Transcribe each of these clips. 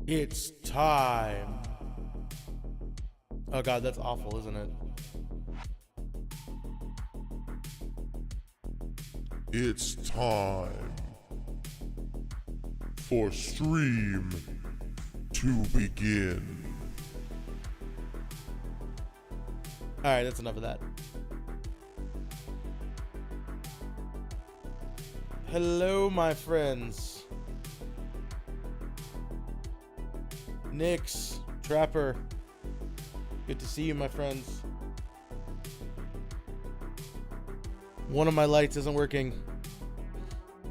It's time. Oh god, that's awful, isn't it? It's time for stream to begin. Alright, that's enough of that. Hello, my friends. Nyx, Trapper. Good to see you, my friends. One of my lights isn't working,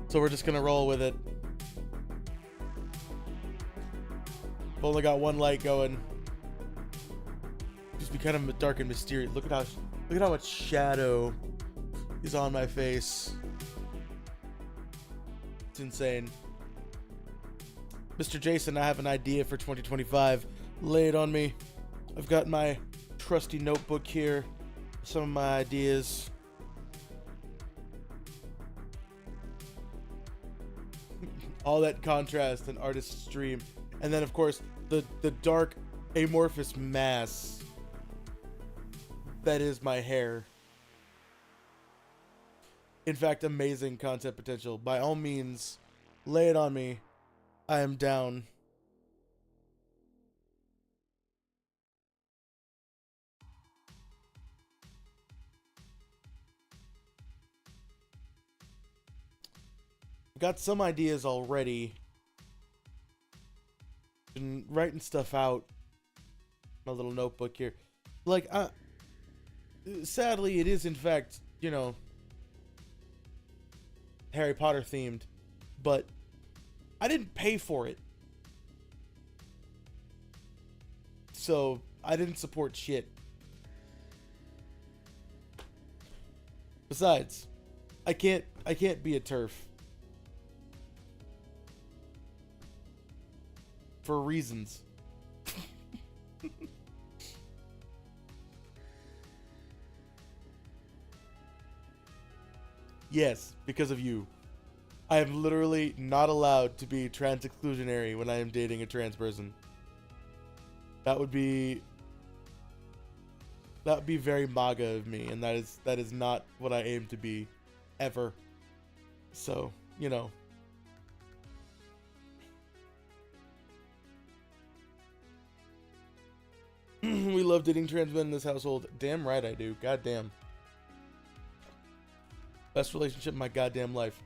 so we're just gonna roll with it. I've only got one light going. Just be kind of dark and mysterious. Look at how much shadow is on my face. It's insane. Mr. Jason, I have an idea for 2025. Lay it on me. I've got my trusty notebook here. Some of my ideas. All that contrast and artist stream. And then, of course, the dark amorphous mass that is my hair. In fact, amazing content potential. By all means, lay it on me. I am down. Got some ideas already. Been writing stuff out. My little notebook here. Like, sadly, it is in fact, you know, Harry Potter themed, but I didn't pay for it. So, I didn't support shit. Besides, I can't be a TERF. For reasons. Yes, because of you. I am literally not allowed to be trans exclusionary when I am dating a trans person. That would be very MAGA of me, and that is not what I aim to be ever. So, you know. We love dating trans men in this household. Damn right I do. Goddamn. Best relationship in my goddamn life.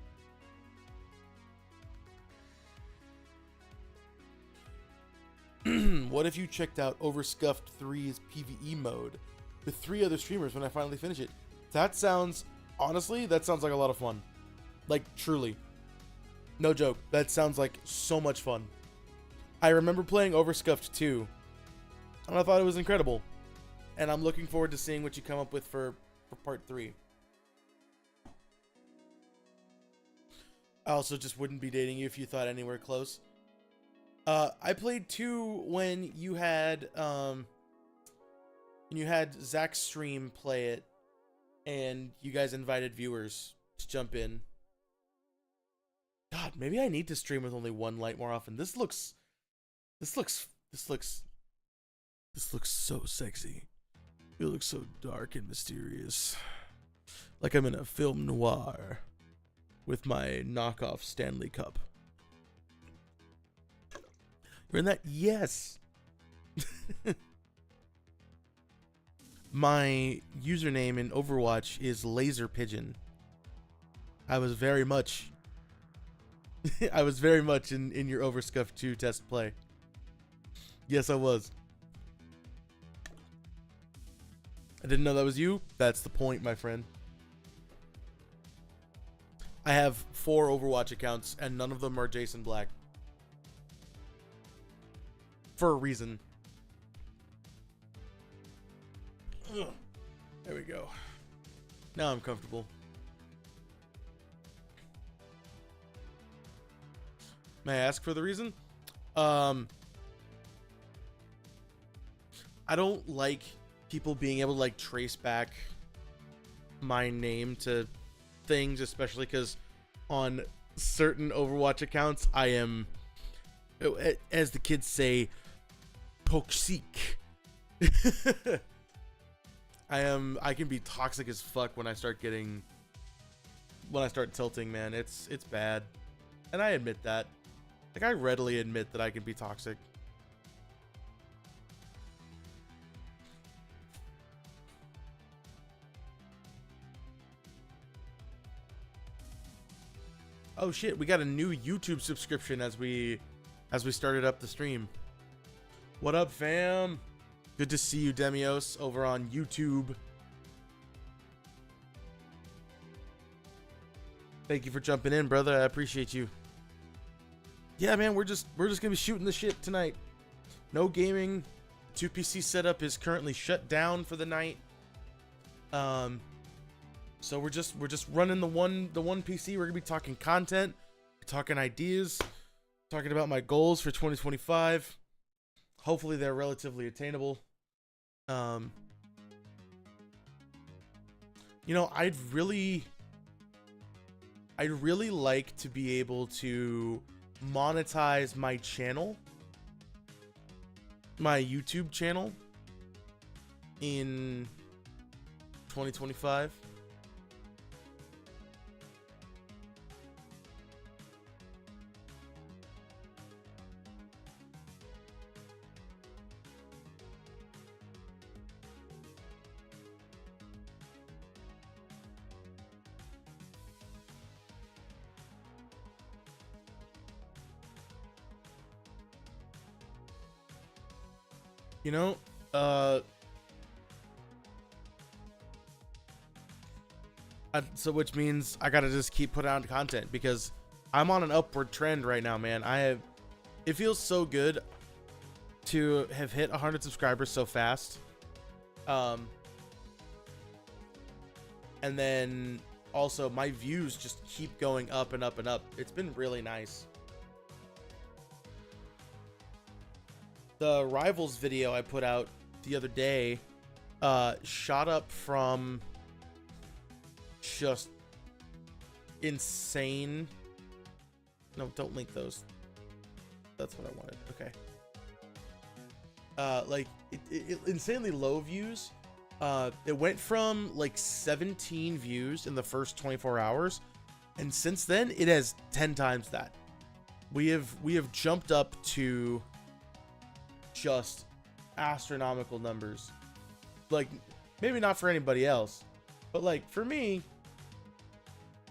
What if you checked out Overscuffed 3's PvE mode with 3 other streamers when I finally finish it? That sounds, honestly, that sounds like a lot of fun. Like, truly. No joke. That sounds like so much fun. I remember playing Overscuffed 2, and I thought it was incredible. And I'm looking forward to seeing what you come up with for part 3. I also just wouldn't be dating you if you thought anywhere close. I played 2 when you had Zach's stream play it, and you guys invited viewers to jump in. God, maybe I need to stream with only one light more often. This looks so sexy. It looks so dark and mysterious. Like I'm in a film noir with my knockoff Stanley Cup. You're in that? Yes! My username in Overwatch is Laser Pigeon. I was very much in your Overscuff 2 test play. Yes, I was. I didn't know that was you. That's the point, my friend. I have 4 Overwatch accounts, and none of them are Jason Black. For a reason. Ugh. There we go. Now I'm comfortable. May I ask for the reason? I don't like people being able to like trace back my name to things, especially because on certain Overwatch accounts I am as the kids say, toxic. I can be toxic as fuck when I start tilting, man. It's bad. And I admit that. Like, I readily admit that I can be toxic. Oh shit, we got a new YouTube subscription as we started up the stream. What up, fam? Good to see you, Demios, over on YouTube. Thank you for jumping in, brother. I appreciate you. Yeah, man, we're just gonna be shooting the shit tonight. No gaming. 2PC setup is currently shut down for the night. So we're just running the one PC. We're gonna be talking content, talking ideas, talking about my goals for 2025. Hopefully they're relatively attainable. You know, I'd really like to be able to monetize my channel, my YouTube channel, in 2025. You know, so which means I gotta just keep putting out content because I'm on an upward trend right now, man. It feels so good to have hit 100 subscribers so fast. And then also my views just keep going up and up and up. It's been really nice. The Rivals video I put out the other day shot up from just insane. No, don't link those. That's what I wanted. Okay. Like insanely low views. It went from like 17 views in the first 24 hours, and since then it has 10 times that. We have jumped up to just astronomical numbers. Like, maybe not for anybody else, but like for me,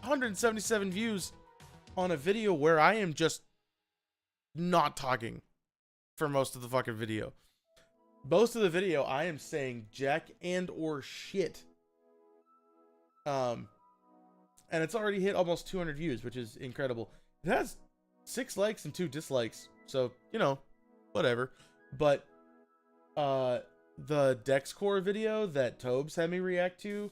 177 views on a video where I am just not talking for most of the fucking video. Most of the video I am saying jack and or shit. And it's already hit almost 200 views, which is incredible. It has 6 likes and 2 dislikes, so you know, whatever. But the Dexcore video that Tobes had me react to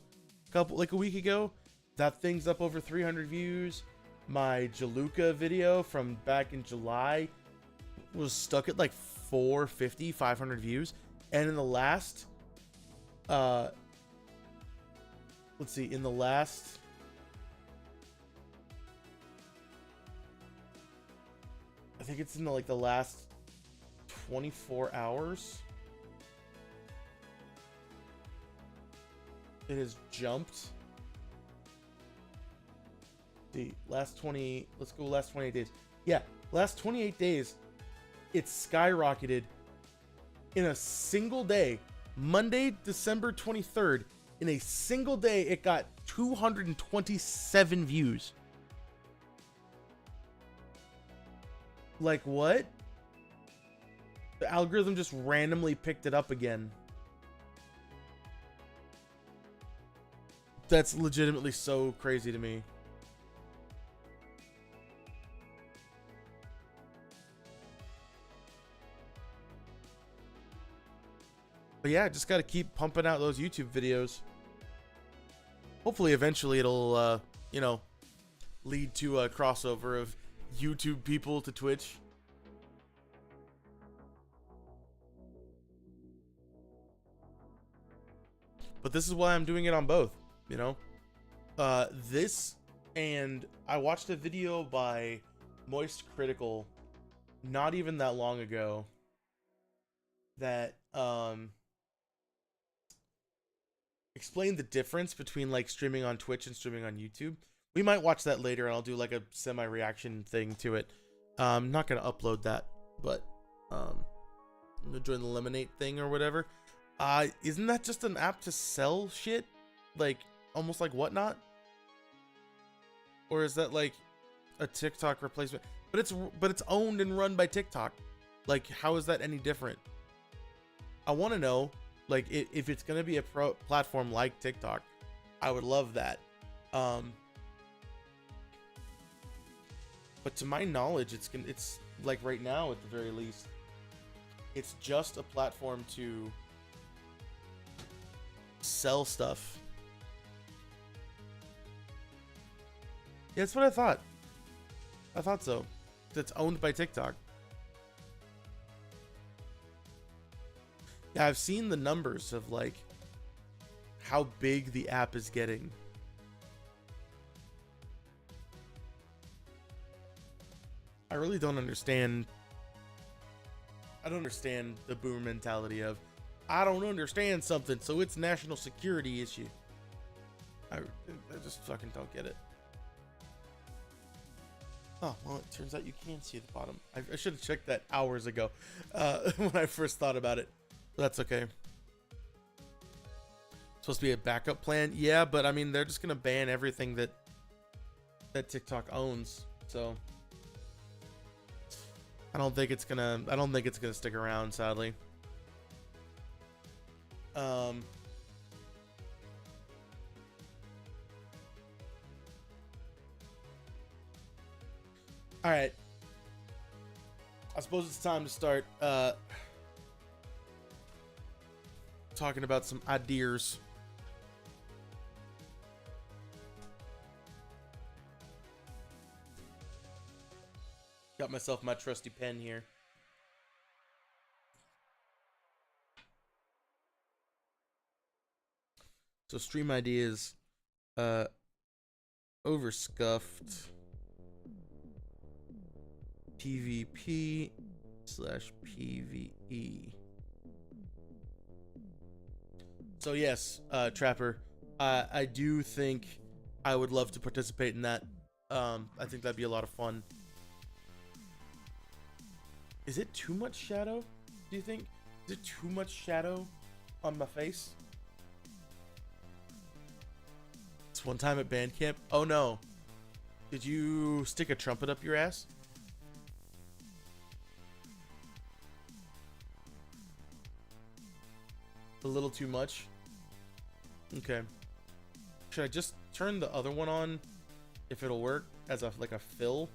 a week ago, that thing's up over 300 views. My Jaluka video from back in July was stuck at like 450, 500 views. And in the last let's see, in the last I think it's in the last 24 hours, it has jumped. The last 28 days. Yeah, last 28 days, it's skyrocketed in a single day. Monday, December 23rd, in a single day, it got 227 views. Like, what? The algorithm just randomly picked it up again. That's legitimately so crazy to me. But yeah, just got to keep pumping out those YouTube videos. Hopefully, eventually it'll, you know, lead to a crossover of YouTube people to Twitch. But this is why I'm doing it on both, you know? This, and I watched a video by Moist Critical not even that long ago that explained the difference between like streaming on Twitch and streaming on YouTube. We might watch that later, and I'll do like a semi-reaction thing to it. I'm not gonna upload that, but I'm gonna join the Lemonade thing or whatever. Isn't that just an app to sell shit, like almost like Whatnot, or is that like a TikTok replacement? But it's owned and run by TikTok. Like, how is that any different? I want to know, like, if it's gonna be a platform like TikTok, I would love that. But to my knowledge, it's like right now at the very least, it's just a platform to sell stuff. Yeah, that's what I thought. I thought so. It's owned by TikTok. Yeah, I've seen the numbers of like how big the app is getting. I really don't understand. I don't understand the boomer mentality of, I don't understand something, so it's a national security issue. I just fucking don't get it. Oh, well, it turns out you can see the bottom. I should have checked that hours ago when I first thought about it. But that's okay. Supposed to be a backup plan? Yeah, but I mean, they're just going to ban everything that TikTok owns. So I don't think it's going to stick around, sadly. All right. I suppose it's time to start talking about some ideas. Got myself my trusty pen here. So stream ideas, overscuffed PvP/PvE. So yes, Trapper, I do think I would love to participate in that. I think that'd be a lot of fun. Is it too much shadow? Do you think? Is it too much shadow on my face? It's one time at band camp. Oh no. Did you stick a trumpet up your ass? A little too much? Okay. Should I just turn the other one on if it'll work as like a fill?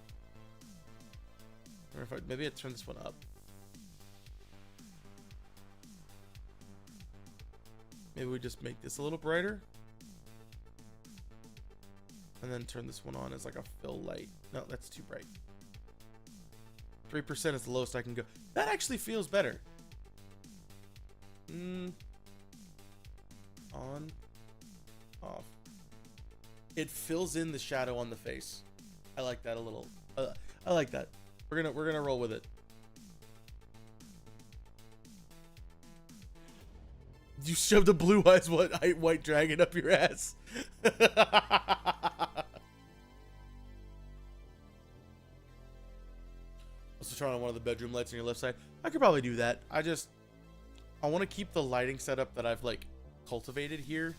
Or if maybe I turn this one up. Maybe we just make this a little brighter. And then turn this one on as like a fill light. No, that's too bright. 3% is the lowest I can go. That actually feels better. On, off. It fills in the shadow on the face. I like that a little. I like that. We're gonna roll with it. You shoved a blue eyes white dragon up your ass. Also turn on one of the bedroom lights on your left side. I could probably do that. I want to keep the lighting setup that I've like cultivated here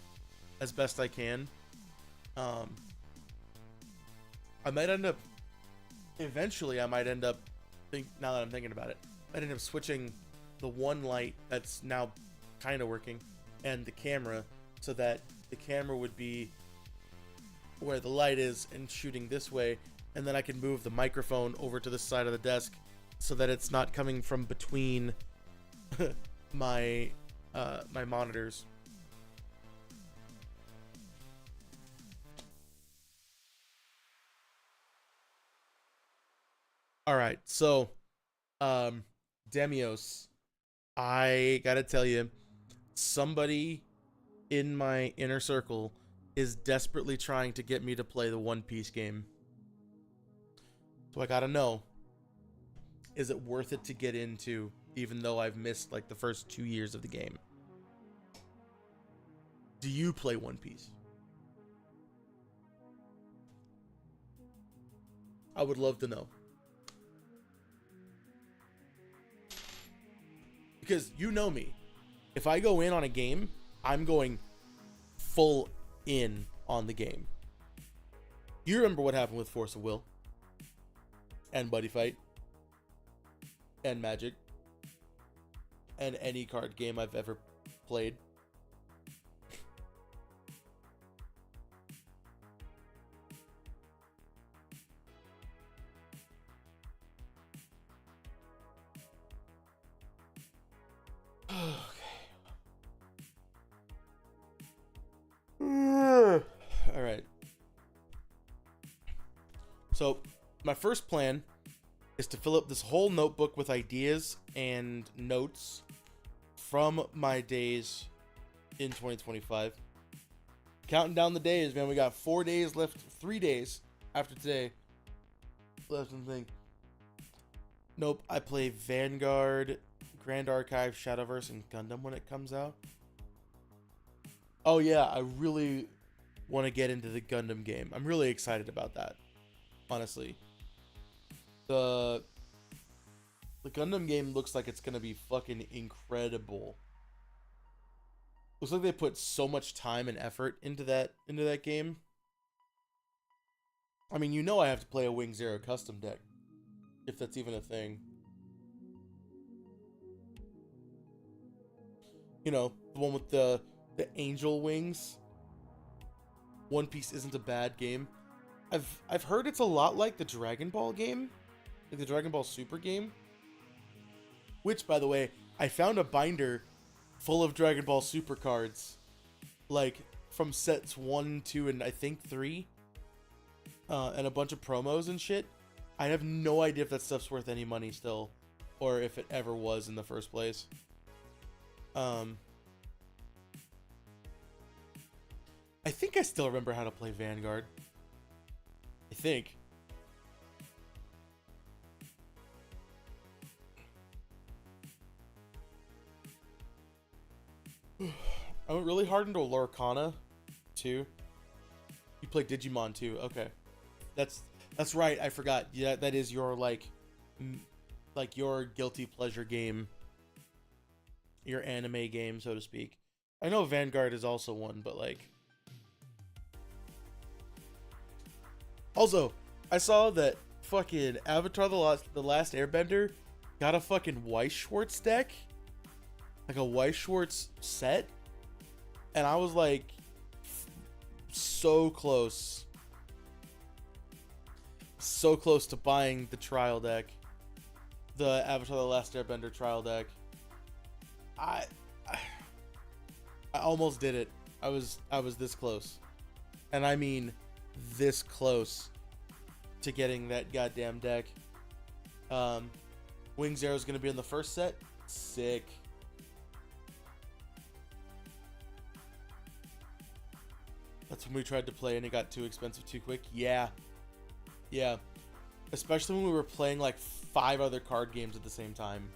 as best I can. I might end up eventually. I might end up now that I'm thinking about it, I'd end up switching the one light that's now kind of working and the camera so that the camera would be where the light is and shooting this way, and then I can move the microphone over to the side of the desk so that it's not coming from between my my monitors. All right, so Demios, I gotta tell you, somebody in my inner circle is desperately trying to get me to play the One Piece game. So I gotta know, is it worth it to get into, even though I've missed like the first 2 years of the game? Do you play One Piece? I would love to know. Because you know me. If I go in on a game, I'm going full in on the game. You remember what happened with Force of Will? And Buddy Fight? And Magic? And any card game I've ever played? All right. So, my first plan is to fill up this whole notebook with ideas and notes from my days in 2025. Counting down the days, man. We got 4 days left, 3 days after today left in the thing. Nope, I play Vanguard, Grand Archive, Shadowverse, and Gundam when it comes out. Oh yeah, I really want to get into the Gundam game. I'm really excited about that, honestly. The Gundam game looks like it's gonna be fucking incredible. Looks like they put so much time and effort into that game. I mean, you know I have to play a Wing Zero custom deck, if that's even a thing. You know, the one with the angel wings. One Piece isn't a bad game. I've heard it's a lot like the Dragon Ball game, like the Dragon Ball Super game. Which, by the way, I found a binder full of Dragon Ball Super cards, like from sets 1, 2, and I think 3, and a bunch of promos and shit. I have no idea if that stuff's worth any money still, or if it ever was in the first place. I think I still remember how to play Vanguard. I think. I went really hard into Lorcana too. You play Digimon too. Okay. That's right. I forgot. Yeah, that is your like your guilty pleasure game. Your anime game, so to speak. I know Vanguard is also one, but like. Also, I saw that fucking Avatar: The Last Airbender got a fucking Weiss Schwartz deck, like a Weiss Schwartz set, and I was like, so close to buying the trial deck, the Avatar: The Last Airbender trial deck. I almost did it. I was this close, and I mean this close to getting that goddamn deck. Wing Zero is going to be in the first set. Sick. That's when we tried to play and it got too expensive too quick. Yeah. Especially when we were playing like 5 other card games at the same time.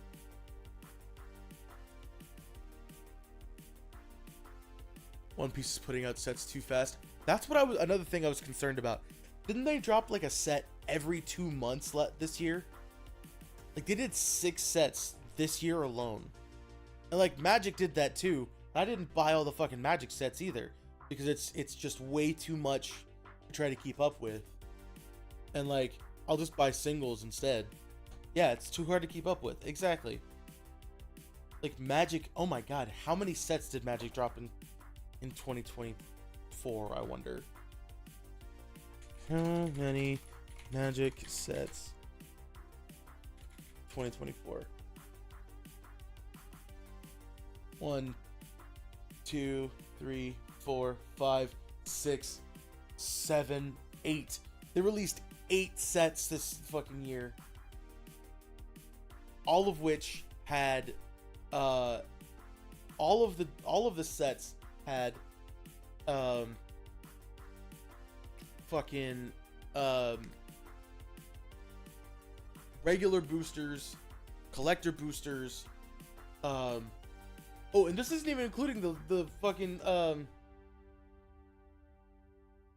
One Piece is putting out sets too fast. That's what another thing I was concerned about. Didn't they drop like a set every 2 months this year? Like they did 6 sets this year alone. And like Magic did that too. I didn't buy all the fucking Magic sets either, because it's just way too much to try to keep up with. And like I'll just buy singles instead. Yeah, it's too hard to keep up with. Exactly. Like Magic, oh my god, how many sets did Magic drop in 2024, I wonder? How many Magic sets 2024? 1, 2, 3, 4, 5, 6, 7, 8. They released 8 sets this fucking year. All of which had all of the sets had regular boosters, collector boosters. Oh, and this isn't even including the fucking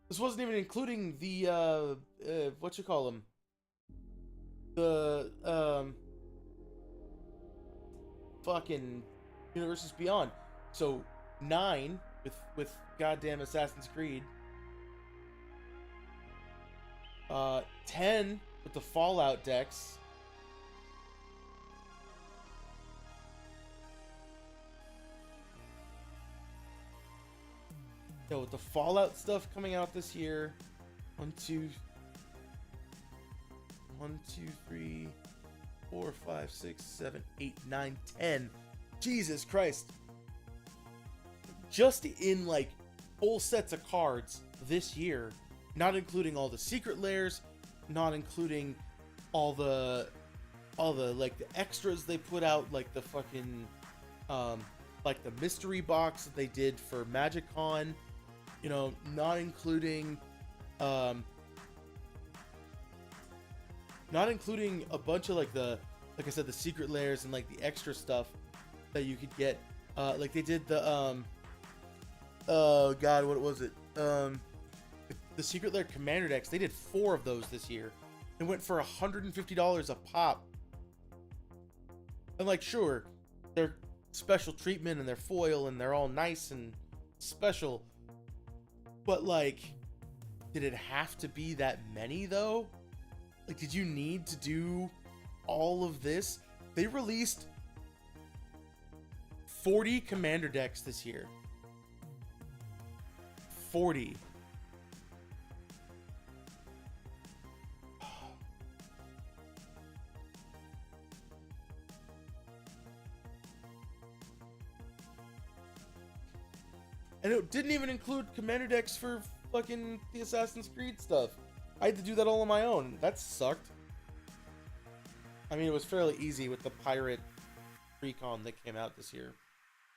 this wasn't even including the what you call them, the fucking Universes Beyond. So 9 with goddamn Assassin's Creed. 10 with the Fallout decks. Yo, with the Fallout stuff coming out this year. 1, 2, 3, 4, 5, 6, 7, 8, 9, 10. Jesus Christ. Just in like full sets of cards this year, not including all the secret layers, not including all the like the extras they put out, like the fucking like the mystery box that they did for MagicCon, you know, not including a bunch of like I said, the secret layers and like the extra stuff that you could get. Like they did the oh god, what was it? The secret layer commander decks. They did 4 of those this year. They went for $150 a pop. And like, sure, they're special treatment and they're foil and they're all nice and special. But like, did it have to be that many though? Like, did you need to do all of this? They released 40 commander decks this year. 40. And it didn't even include commander decks for fucking the Assassin's Creed stuff. I had to do that all on my own. That sucked. I mean, it was fairly easy with the pirate recon that came out this year.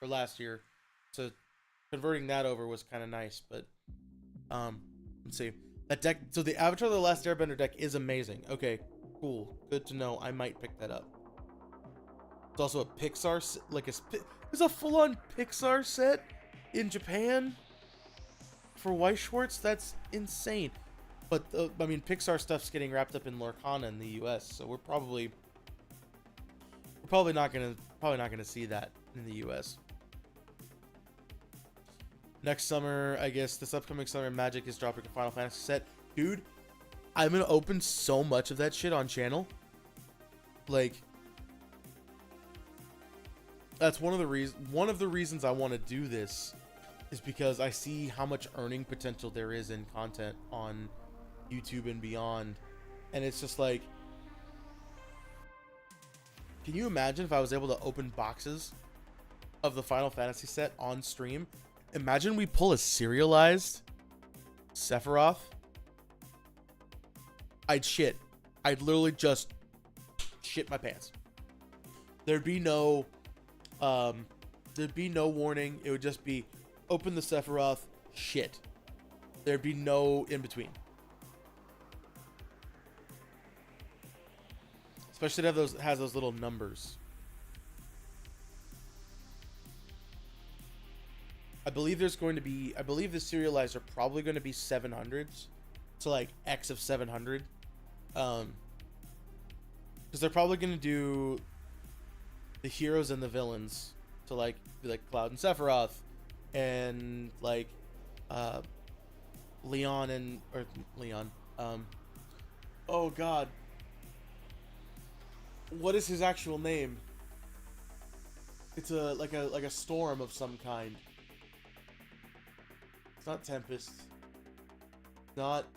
Or last year. So converting that over was kind of nice. But, let's see. That deck, so the Avatar of the Last Airbender deck is amazing. Okay, cool. Good to know. I might pick that up. It's also a Pixar, there's a full-on Pixar set in Japan for Weiss Schwartz. That's insane. But I mean, Pixar stuff's getting wrapped up in Lorcana in the U.S., so we're probably not gonna see that in the U.S. Next summer, I guess this upcoming summer, Magic is dropping a Final Fantasy set. Dude, I'm gonna open so much of that shit on channel. Like, that's one of the reasons I want to do this is because I see how much earning potential there is in content on YouTube and beyond. And it's just like, can you imagine if I was able to open boxes of the Final Fantasy set on stream? Imagine we pull a serialized Sephiroth. I'd shit. I'd literally just shit my pants. There'd be no warning. It would just be open the Sephiroth, shit. There'd be no in between. Especially to have has those little numbers. I believe the serialized are probably going to be 700s. So like X of 700. Because they're probably going to do the heroes and the villains. So like Cloud and Sephiroth. And like Leon. Oh god. What is his actual name? It's like a storm of some kind. It's not Tempest. Not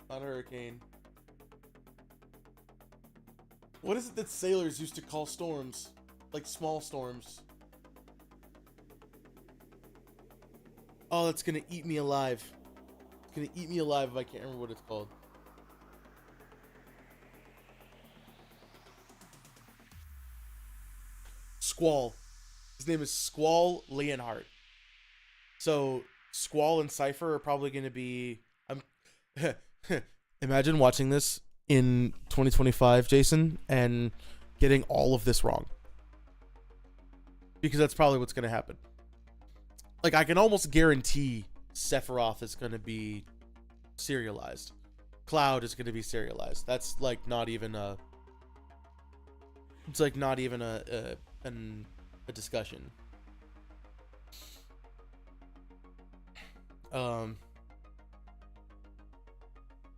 Hurricane. What is it that sailors used to call storms? Like small storms. Oh, that's gonna eat me alive. It's gonna eat me alive if I can't remember what it's called. Squall. His name is Squall Leonhardt. So Squall and Cypher are probably gonna be. Imagine watching this in 2025, Jason, and getting all of this wrong. Because that's probably what's going to happen. Like, I can almost guarantee Sephiroth is going to be serialized. Cloud is going to be serialized. That's like not even a... It's like not even a discussion.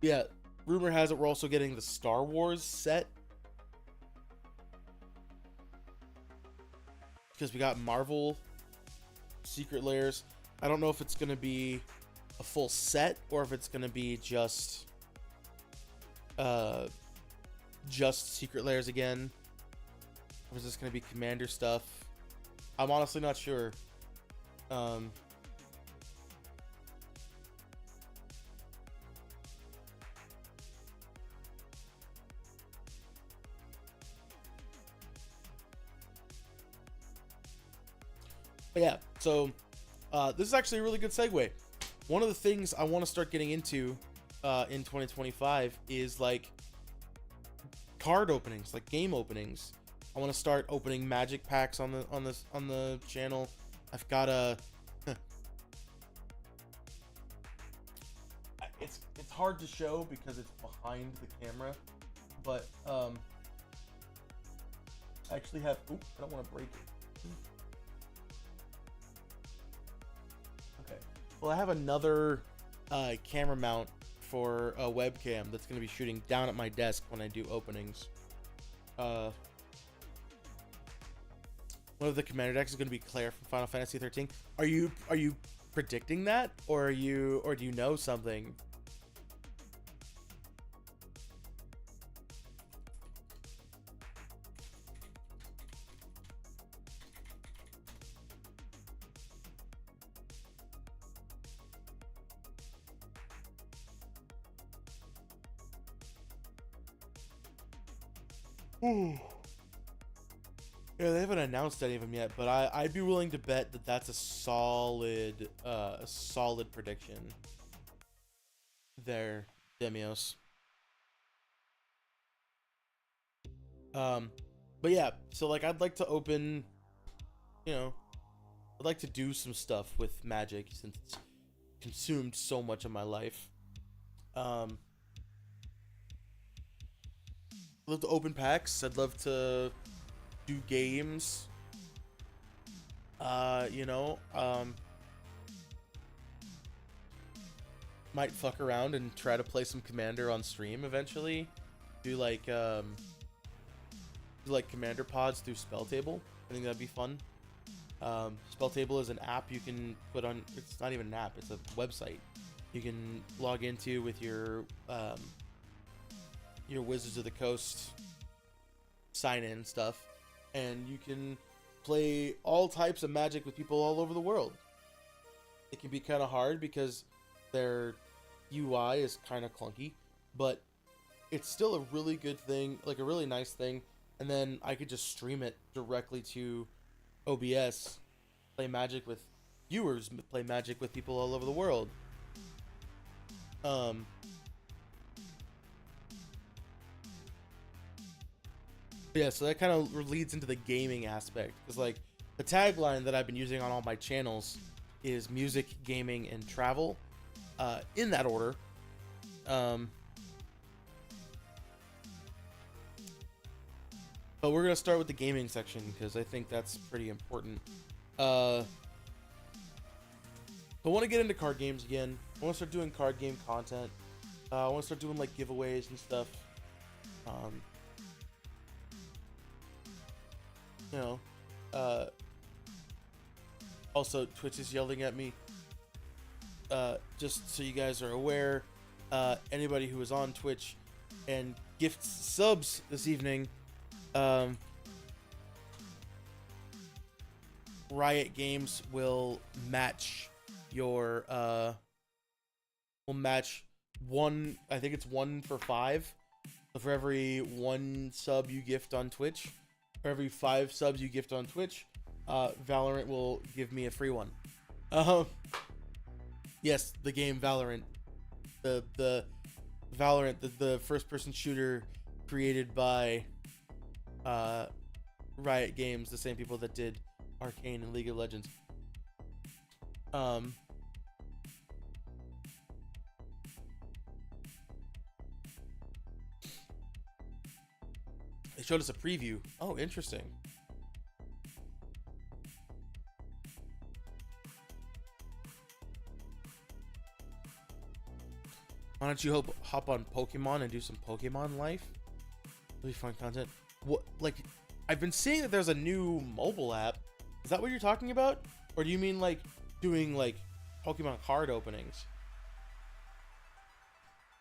Yeah, rumor has it we're also getting the Star Wars set. Because we got Marvel Secret Layers. I don't know if it's going to be a full set or if it's going to be just Secret Layers again. Or is this going to be Commander stuff? I'm honestly not sure. But yeah, so this is actually a really good segue. One of the things I want to start getting into in 2025 is like card openings, like game openings. I want to start opening magic packs on the channel. I've got a it's hard to show because it's behind the camera, but I actually have I don't want to break it. Okay. Well, I have another camera mount for a webcam that's going to be shooting down at my desk when I do openings. One of the commander decks is going to be Claire from Final Fantasy 13. Are you predicting that, or do you know something? Ooh. Yeah, they haven't announced any of them yet, but I'd be willing to bet that that's a solid prediction. There, Demios. But yeah, so like I'd like to open, I'd like to do some stuff with Magic since it's consumed so much of my life. I'd love to open packs. I'd love to do games. Might fuck around and try to play some Commander on stream eventually. Do like Commander pods through Spell Table. I think that'd be fun. Spell Table is an app you can put on. It's not even an app. It's a website you can log into with your Wizards of the Coast sign-in stuff, and you can play all types of Magic with people all over the world. It can be kind of hard because their UI is kind of clunky, but it's still a really good thing, like a really nice thing. And then I could just stream it directly to OBS, play Magic with viewers, play Magic with people all over the world. Yeah, so that kind of leads into the gaming aspect, because like the tagline that I've been using on all my channels is music, gaming, and travel, in that order. But we're gonna start with the gaming section because I think that's pretty important. I want to get into card games again. I want to start doing card game content. I want to start doing like giveaways and stuff. Also Twitch is yelling at me. Just so you guys are aware, anybody who is on Twitch and gifts subs this evening, Riot Games will match your one, I think it's 1 for 5. So for every 1 sub you gift on Twitch, for every 5 subs you gift on Twitch, Valorant will give me a free one. Yes, the game Valorant. The Valorant, the first-person shooter created by Riot Games, the same people that did Arcane and League of Legends. They showed us a preview. Oh, interesting. Why don't you hop on Pokemon and do some Pokemon Life? Really fun content. What, like, I've been seeing that there's a new mobile app. Is that what you're talking about? Or do you mean like doing like Pokemon card openings?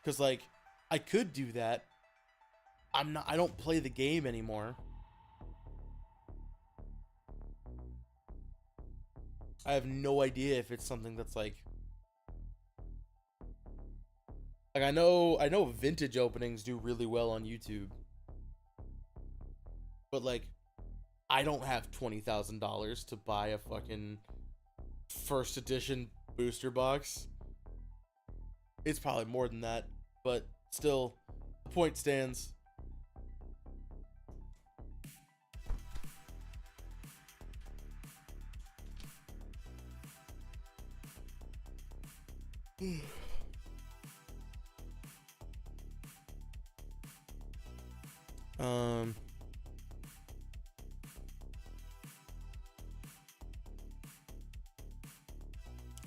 Because like I could do that. I don't play the game anymore. I have no idea if it's something that's like I know vintage openings do really well on YouTube. But like I don't have $20,000 to buy a fucking first edition booster box. It's probably more than that, but still the point stands.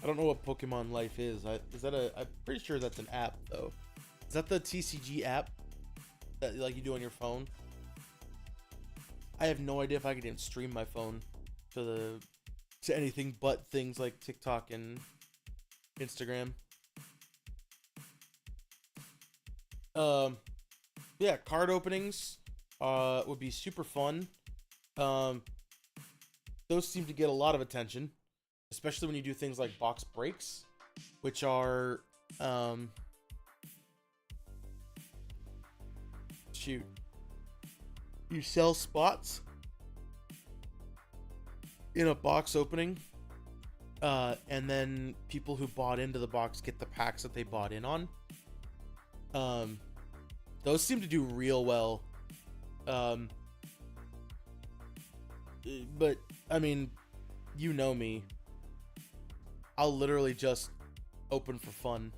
I don't know what Pokemon Life is. Is that I'm pretty sure that's an app though. Is that the TCG app that like you do on your phone? I have no idea if I could even stream my phone to anything but things like TikTok and Instagram. Yeah, card openings would be super fun. Those seem to get a lot of attention, especially when you do things like box breaks, which are shoot, you sell spots in a box opening, and then people who bought into the box get the packs that they bought in on. Those seem to do real well. But I mean, you know me. I'll literally just open for fun.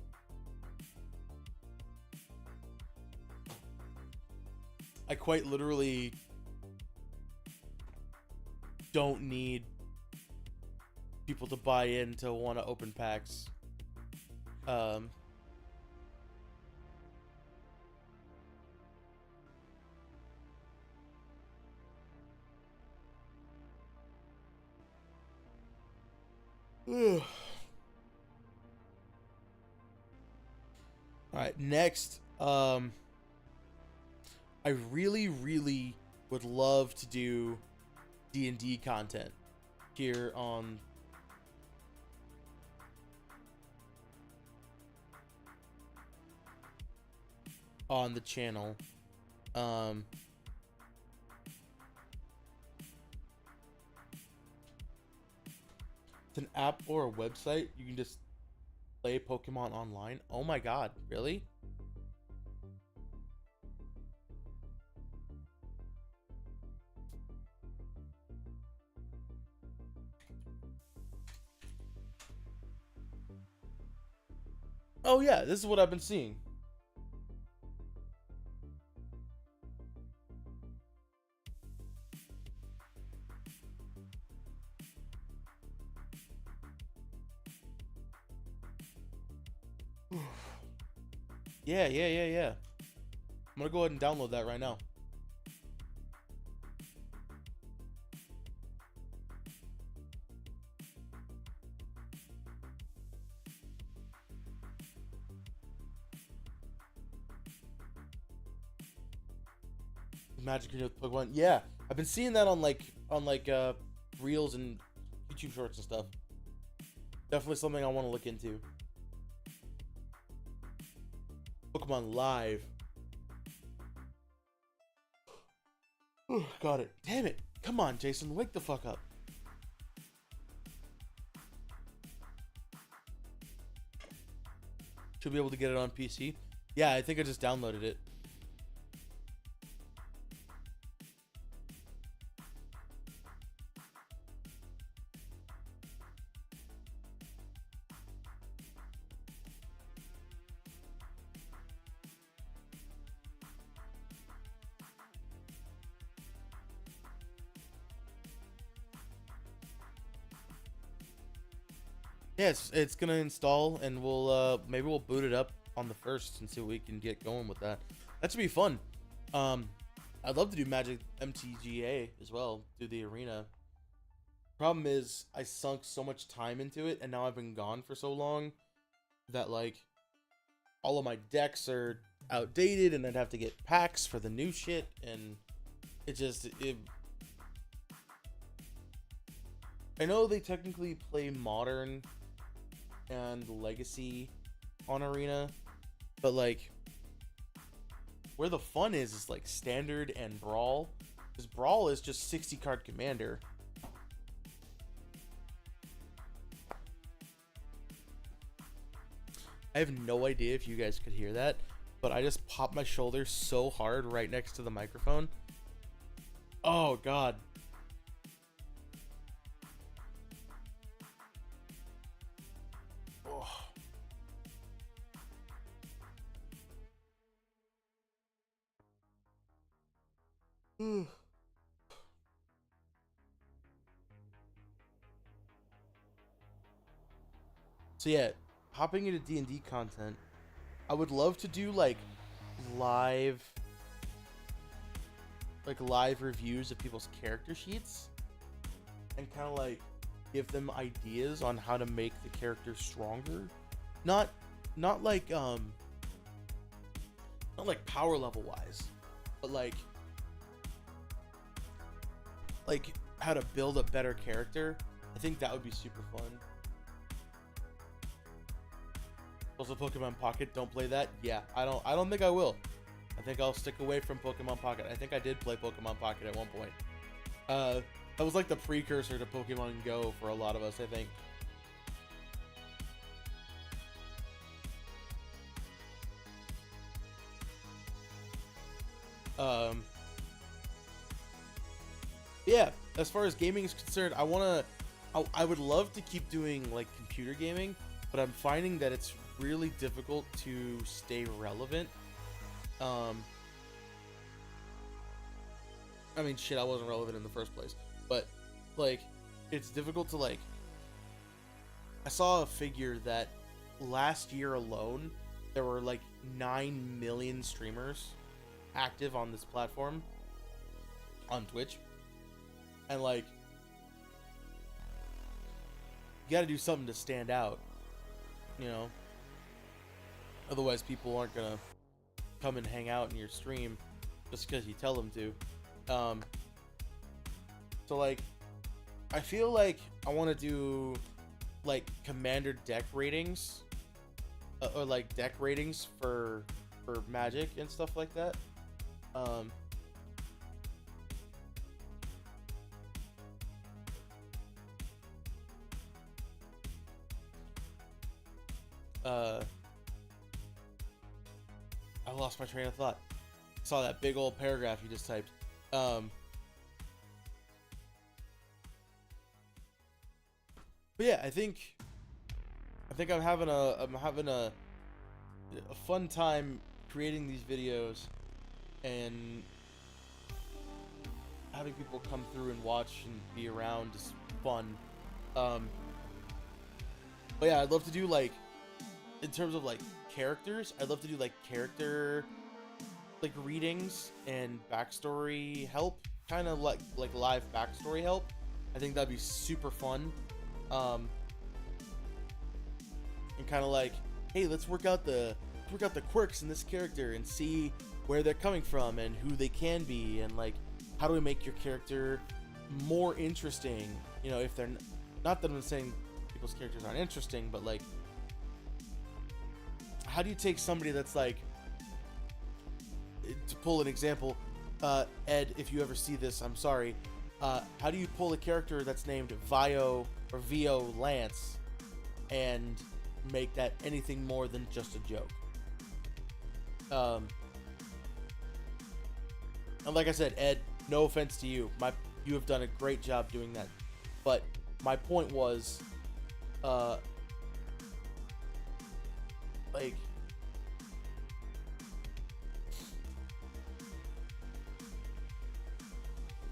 I quite literally don't need people to buy in to want to open packs. All right, next, I really would love to do D&D content here on the channel. It's an app or a website. You can just play Pokemon online. Oh my god, really? Oh yeah, this is what I've been seeing. Yeah. I'm gonna go ahead and download that right now. Magic with Pokemon. Yeah, I've been seeing that on reels and YouTube shorts and stuff. Definitely something I want to look into. Pokemon Live. Got it. Damn it. Come on, Jason. Wake the fuck up. Should be able to get it on PC. Yeah, I think I just downloaded it. Yeah, it's gonna install, and we'll maybe we'll boot it up on the first and see what we can get going with that. That should be fun. I'd love to do Magic MTGA as well, do the arena. Problem is, I sunk so much time into it, and now I've been gone for so long that like all of my decks are outdated, and I'd have to get packs for the new shit, and it. I know they technically play Modern and Legacy on Arena, but like where the fun is like Standard and Brawl, because Brawl is just 60 card Commander. I have no idea if you guys could hear that, but I just popped my shoulder so hard right next to the microphone. Oh god. Oh. So yeah, hopping into D&D content, I would love to do like live reviews of people's character sheets and kind of like give them ideas on how to make the character stronger. Not like power level wise, but like how to build a better character. I think that would be super fun. Also, Pokemon Pocket, don't play that. Yeah, I don't think I will. I think I'll stick away from Pokemon Pocket. I think I did play Pokemon Pocket at one point. That was like the precursor to Pokemon Go for a lot of us, I think. Yeah, as far as gaming is concerned, I would love to keep doing like computer gaming, but I'm finding that it's really difficult to stay relevant. I mean, shit, I wasn't relevant in the first place, but like, it's difficult to like. I saw a figure that last year alone, there were like 9 million streamers active on this platform on Twitch, and like, you got to do something to stand out, you know. Otherwise, people aren't gonna come and hang out in your stream just because you tell them to. So like, I feel like I want to do like Commander deck ratings, or like deck ratings for Magic and stuff like that. I lost my train of thought. Saw that big old paragraph you just typed. But yeah, I think I'm having a fun time creating these videos and having people come through and watch and be around is fun. But yeah, I'd love to do like, in terms of like characters, I'd love to do like character like readings and backstory help, kind of like live backstory help. I think that'd be super fun. And kind of like, hey, let's work out the quirks in this character and see where they're coming from and who they can be, and like, how do we make your character more interesting? You know, if they're not that I'm saying people's characters aren't interesting, but like, how do you take somebody that's like, to pull an example, Ed, if you ever see this, I'm sorry. How do you pull a character that's named Vio or Vio Lance and make that anything more than just a joke? And like I said, Ed, no offense to you, you have done a great job doing that. But my point was, like,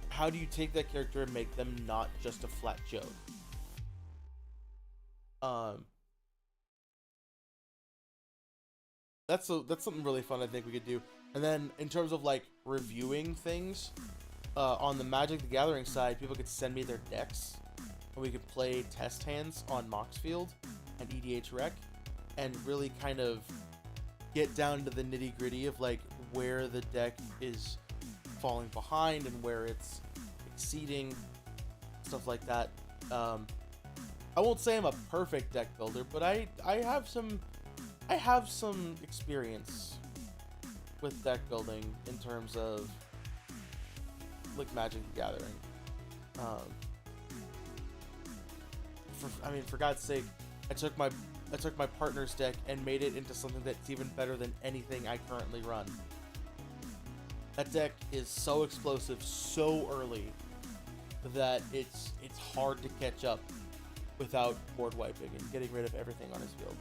how do you take that character and make them not just a flat joke? That's something really fun I think we could do. And then in terms of like reviewing things, on the Magic the Gathering side, people could send me their decks, and we could play test hands on Moxfield and EDH Rec, and really kind of get down to the nitty gritty of like where the deck is falling behind and where it's exceeding, stuff like that. I won't say I'm a perfect deck builder, but I have some experience with deck building in terms of like Magic the Gathering. For God's sake, I took my partner's deck and made it into something that's even better than anything I currently run. That deck is so explosive so early that it's hard to catch up without board wiping and getting rid of everything on his field.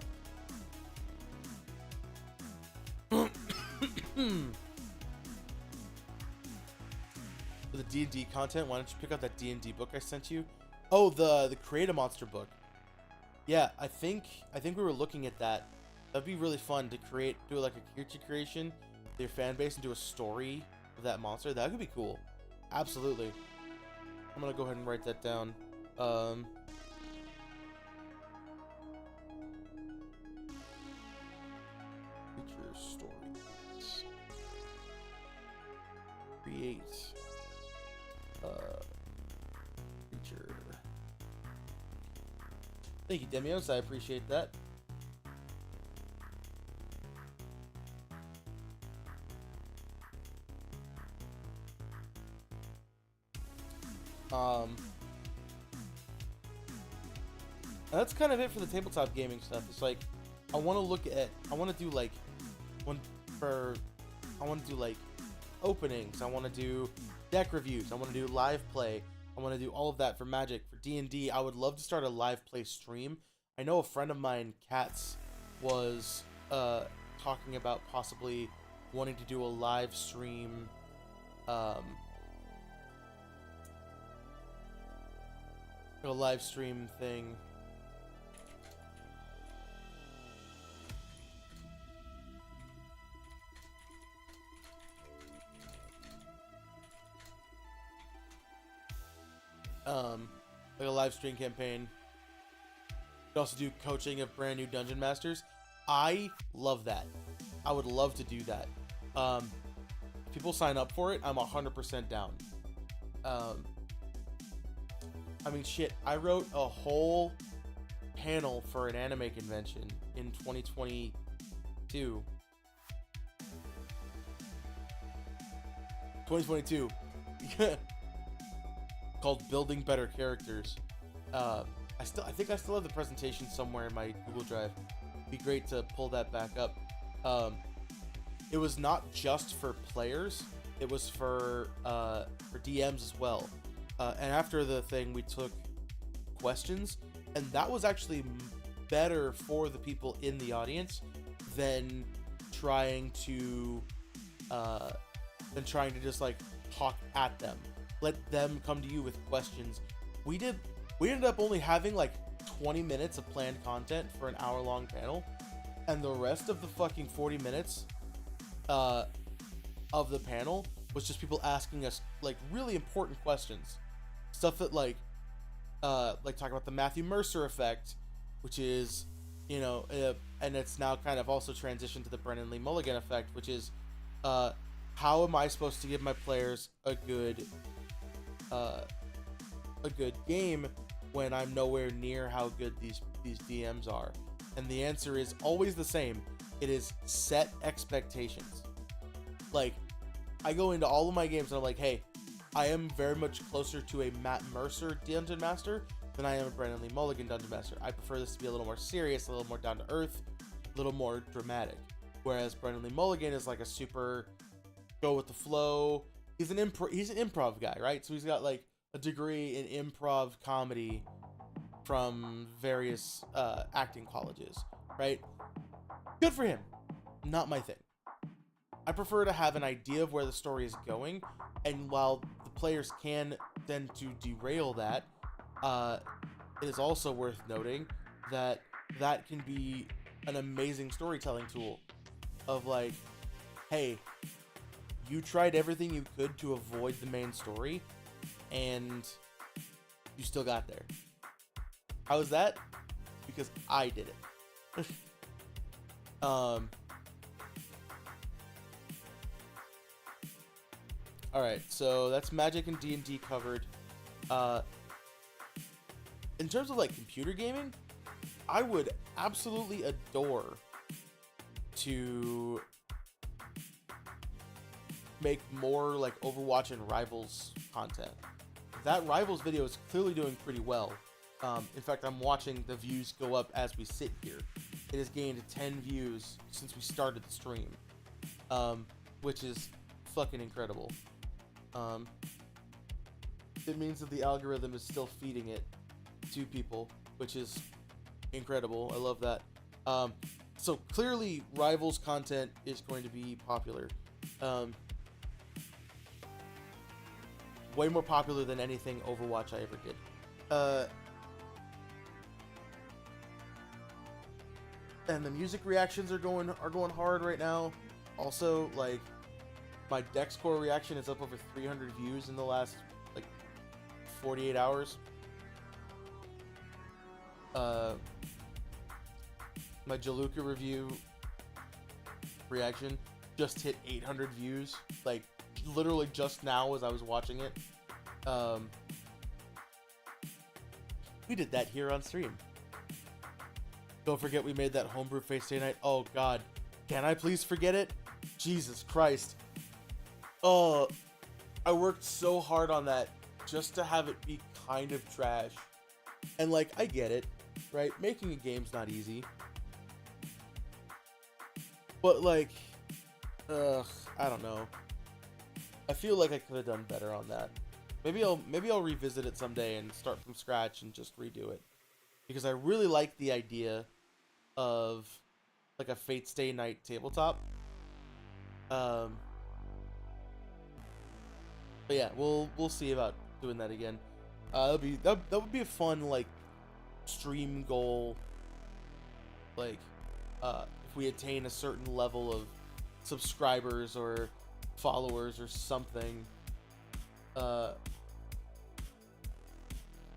For the D&D content, why don't you pick up that D&D book I sent you? Oh, the Create a Monster book. Yeah, I think we were looking at that. That'd be really fun to do like a character creation with your fan base and do a story of that monster. That could be cool. Absolutely. I'm gonna go ahead and write that down. Creature stories. Create creature. Thank you, Demios. I appreciate that. That's kind of it for the tabletop gaming stuff. It's like I want to do like openings. I want to do deck reviews. I want to do live play. I want to do all of that for Magic. For D&D, I would love to start a live play stream. I know a friend of mine, Katz, was talking about possibly wanting to do a live stream. A live stream thing. Like a live stream campaign. You could also do coaching of brand new dungeon masters. I love that. I would love to do that. If people sign up for it, I'm 100% down. I mean, shit, I wrote a whole panel for an anime convention in 2022. 2022. Called Building Better Characters. I think I still have the presentation somewhere in my Google Drive. It'd be great to pull that back up. It was not just for players, it was for DMs as well. And after the thing, we took questions, and that was actually better for the people in the audience than trying to just like talk at them. Let them come to you with questions. We ended up only having like 20 minutes of planned content for an hour-long panel, and the rest of the fucking 40 minutes of the panel was just people asking us like really important questions. Stuff that like talking about the Matthew Mercer effect, which is, and it's now kind of also transitioned to the Brennan Lee Mulligan effect, which is, how am I supposed to give my players a good game when I'm nowhere near how good these DMs are? And the answer is always the same. It is set expectations. Like, I go into all of my games and I'm like, hey, I am very much closer to a Matt Mercer Dungeon Master than I am a Brennan Lee Mulligan Dungeon Master. I prefer this to be a little more serious, a little more down to earth, a little more dramatic. whereas Brendan Lee Mulligan is like a super go with the flow. He's an improv guy, right? So he's got like a degree in improv comedy from various acting colleges, right? Good for him. Not my thing. I prefer to have an idea of where the story is going, and while the players can tend to derail that, it is also worth noting that that can be an amazing storytelling tool of like, hey, you tried everything you could to avoid the main story, and you still got there. How is that? Because I did it. Alright, so that's Magic and D&D covered. In terms of like computer gaming, I would absolutely adore to make more like Overwatch and Rivals content. That Rivals video is clearly doing pretty well. In fact, I'm watching the views go up as we sit here. It has gained 10 views since we started the stream, which is fucking incredible. It means that the algorithm is still feeding it to people, which is incredible. I love that. So clearly Rivals content is going to be popular. Way more popular than anything Overwatch I ever did. And the music reactions are going hard right now. Also, like, my Dex Core reaction is up over 300 views in the last like 48 hours. My Jaluka review reaction just hit 800 views, like literally just now as I was watching it. We did that here on stream. Don't forget we made that homebrew face day night. Oh god, can I please forget it? Jesus Christ. Oh, I worked so hard on that just to have it be kind of trash. And like, I get it, right? Making a game's not easy. But like, I don't know. I feel like I could have done better on that. Maybe I'll revisit it someday and start from scratch and just redo it. Because I really like the idea of like a Fate Stay Night tabletop. But yeah, we'll see about doing that again. That would be a fun like stream goal. Like, if we attain a certain level of subscribers or followers or something,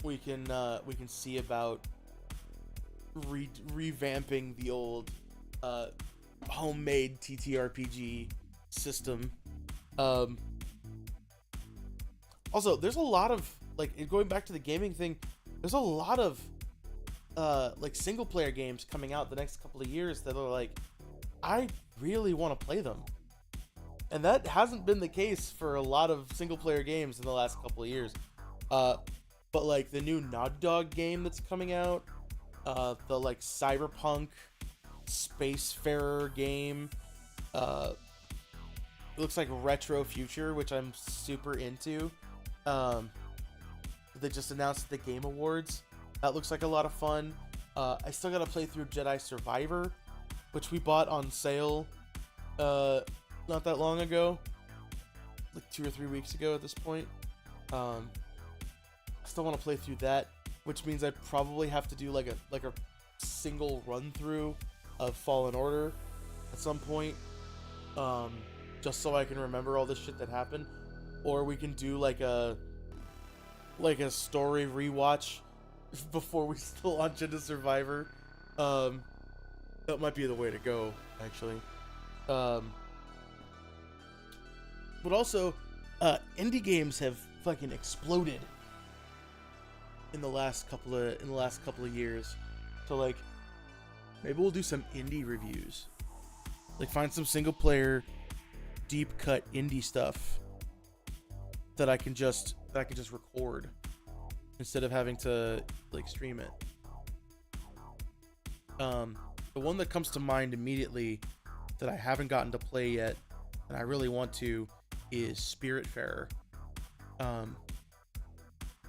we can see about revamping the old homemade TTRPG system. Also, there's a lot of like, going back to the gaming thing, there's a lot of like single player games coming out the next couple of years that are like, I really want to play them. And that hasn't been the case for a lot of single player games in the last couple of years. But like the new Naughty Dog game that's coming out, the like cyberpunk spacefarer game, it looks like Retro Future, which I'm super into. They just announced the Game Awards. That looks like a lot of fun. I still gotta play through Jedi Survivor, which we bought on sale not that long ago, like 2 or 3 weeks ago at this point. I still want to play through that, which means I probably have to do like a single run through of Fallen Order at some point, just so I can remember all the shit that happened. Or we can do like a story rewatch before we still launch into Survivor. That might be the way to go, actually. But also, indie games have fucking exploded in the last couple of years. So like, maybe we'll do some indie reviews. Like, find some single player, deep cut indie stuff that I can just record instead of having to like stream it. The one that comes to mind immediately that I haven't gotten to play yet, and I really want to, is Spiritfarer. I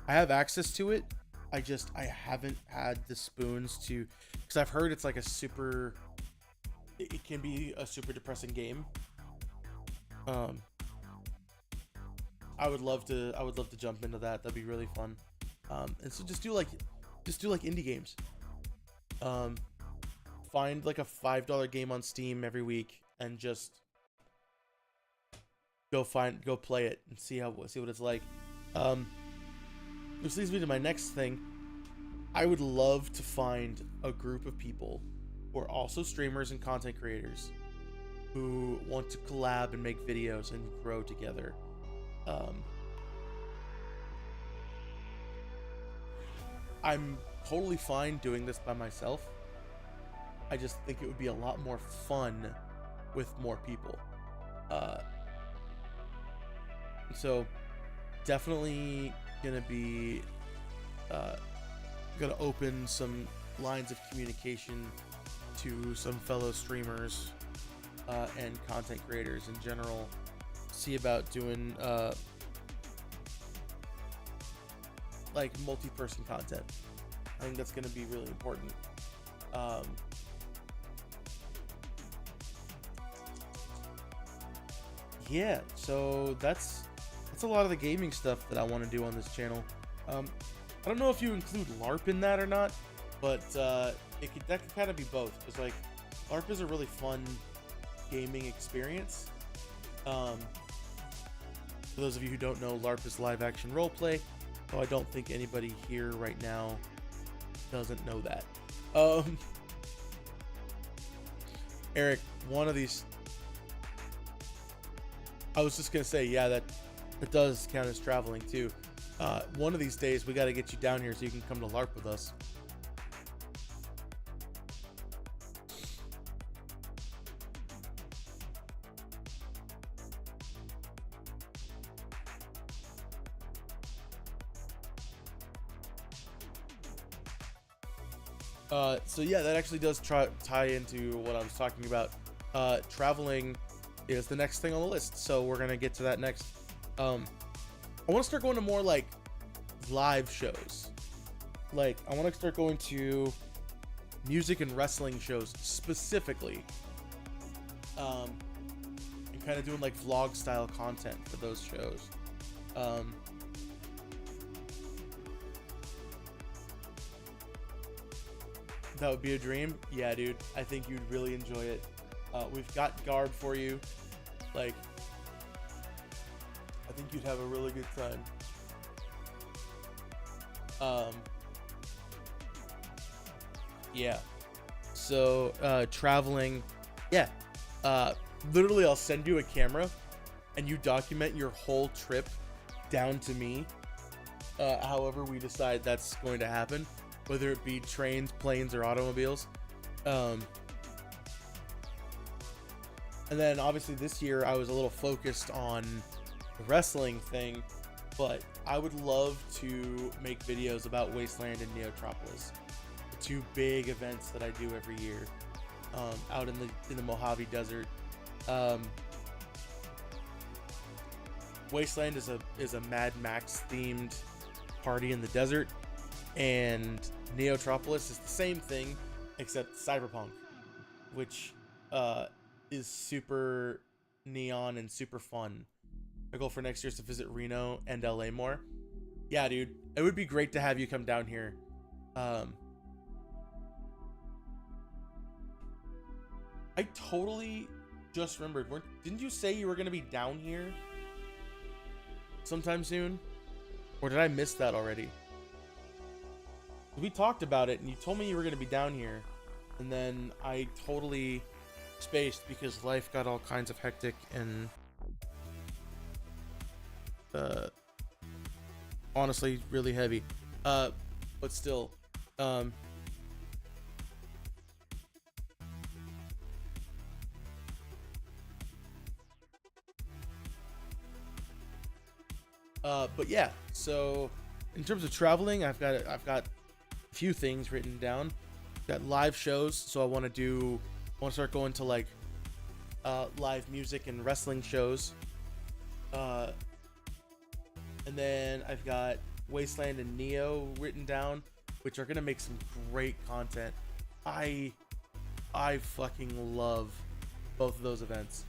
have access to it. I haven't had the spoons to, because I've heard it's like a super, it can be a super depressing game. I would love to jump into that. That'd be really fun. And so just do like indie games. Find like a $5 game on Steam every week and just go play it and see what it's like. Which leads me to my next thing. I would love to find a group of people who are also streamers and content creators who want to collab and make videos and grow together. I'm totally fine doing this by myself. I just think it would be a lot more fun with more people. So definitely gonna be gonna open some lines of communication to some fellow streamers and content creators in general. See about doing like multi-person content. I think that's going to be really important. Yeah, so that's a lot of the gaming stuff that I want to do on this channel. I don't know if you include LARP in that or not, but that could kind of be both, because like LARP is a really fun gaming experience. For those of you who don't know, LARP is live action roleplay. Oh, I don't think anybody here right now doesn't know that. Eric, one of these, I was just gonna say, yeah, that does count as traveling too. One of these days we got to get you down here so you can come to LARP with us. So yeah, that actually does tie into what I was talking about. Traveling is the next thing on the list, so we're gonna get to that next. I want to start going to more like live shows. Like I want to start going to music and wrestling shows specifically, and kind of doing like vlog style content for those shows. That would be a dream. Yeah, dude. I think you'd really enjoy it. We've got Garb for you. Like, I think you'd have a really good time. Yeah. So, traveling. Yeah. Literally, I'll send you a camera, and you document your whole trip down to me. However we decide that's going to happen. Whether it be trains, planes, or automobiles. And then obviously this year I was a little focused on the wrestling thing, but I would love to make videos about Wasteland and Neotropolis, the two big events that I do every year, out in the Mojave Desert. Wasteland is a Mad Max themed party in the desert. And Neotropolis is the same thing, except cyberpunk, which is super neon and super fun. My goal for next year is to visit Reno and LA more. Yeah, dude, it would be great to have you come down here. I totally just remembered. Didn't you say you were going to be down here sometime soon? Or did I miss that already? We talked about it and you told me you were going to be down here, and then I totally spaced because life got all kinds of hectic and honestly really heavy, but still, but yeah, so in terms of traveling, I've got few things written down. Got live shows, so I want to start going to like live music and wrestling shows. And then I've got Wasteland and Neo written down, which are gonna make some great content. I fucking love both of those events,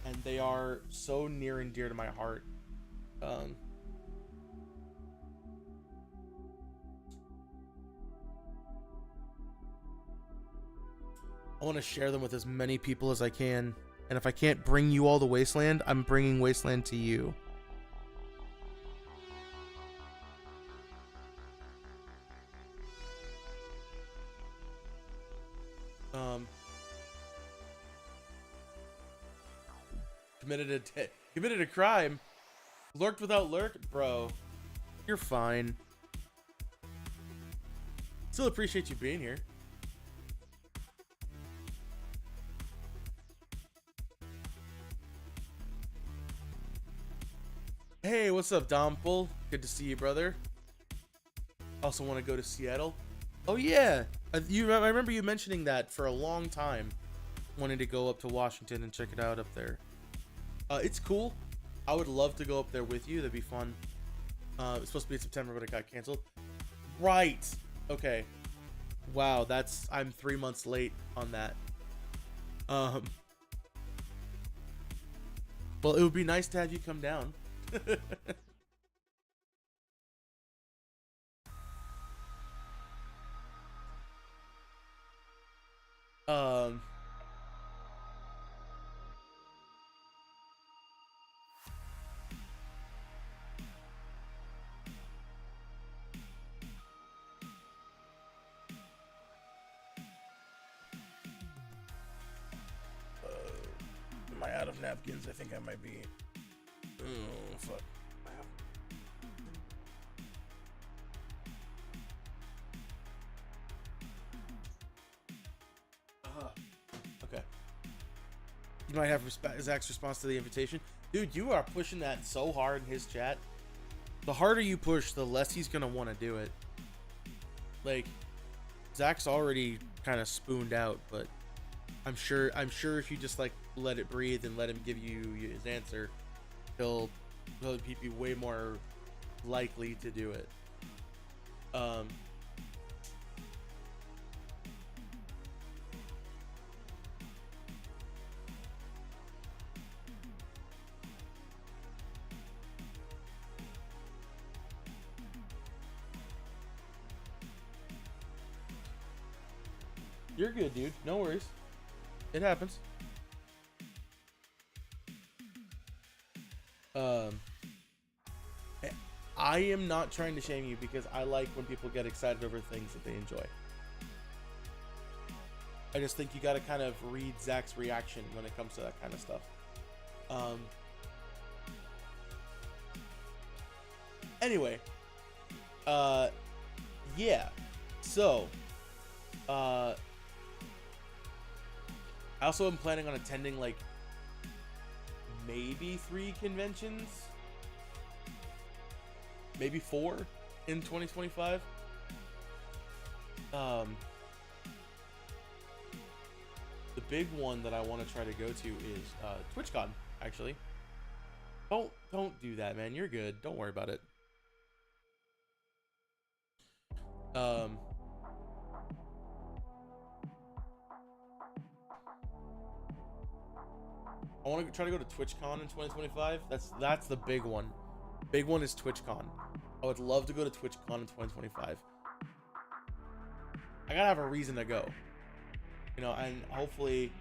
and they are so near and dear to my heart. I want to share them with as many people as I can, and if I can't bring you all to Wasteland, I'm bringing Wasteland to you. Committed a crime. Lurked without lurk, bro. You're fine. Still appreciate you being here. Hey, what's up, Domple? Good to see you, brother. Also want to go to Seattle. Oh yeah, I remember you mentioning that for a long time, wanting to go up to Washington and check it out up there. It's cool. I would love to go up there with you. That'd be fun. It's supposed to be in September, but it got canceled. Right. Okay. Wow, I'm 3 months late on that. Well, it would be nice to have you come down. Am I out of napkins? I think I might be. Oh, fuck. Okay. You might have Zach's response to the invitation. Dude, you are pushing that so hard in his chat. The harder you push, the less he's going to want to do it. Like, Zach's already kind of spooned out, but I'm sure if you just like let it breathe and let him give you his answer, he'll be way more likely to do it. You're good, dude. No worries. It happens. I am not trying to shame you because I like when people get excited over things that they enjoy. I just think you got to kind of read Zach's reaction when it comes to that kind of stuff. Anyway, yeah. So, I also am planning on attending like maybe 3 conventions, maybe 4 in 2025. The big one that I want to try to go to is TwitchCon, actually. Don't do that, man. You're good. Don't worry about it. I want to try to go to TwitchCon in 2025. That's the big one. Big one is TwitchCon. I would love to go to TwitchCon in 2025. I gotta have a reason to go. You know, and hopefully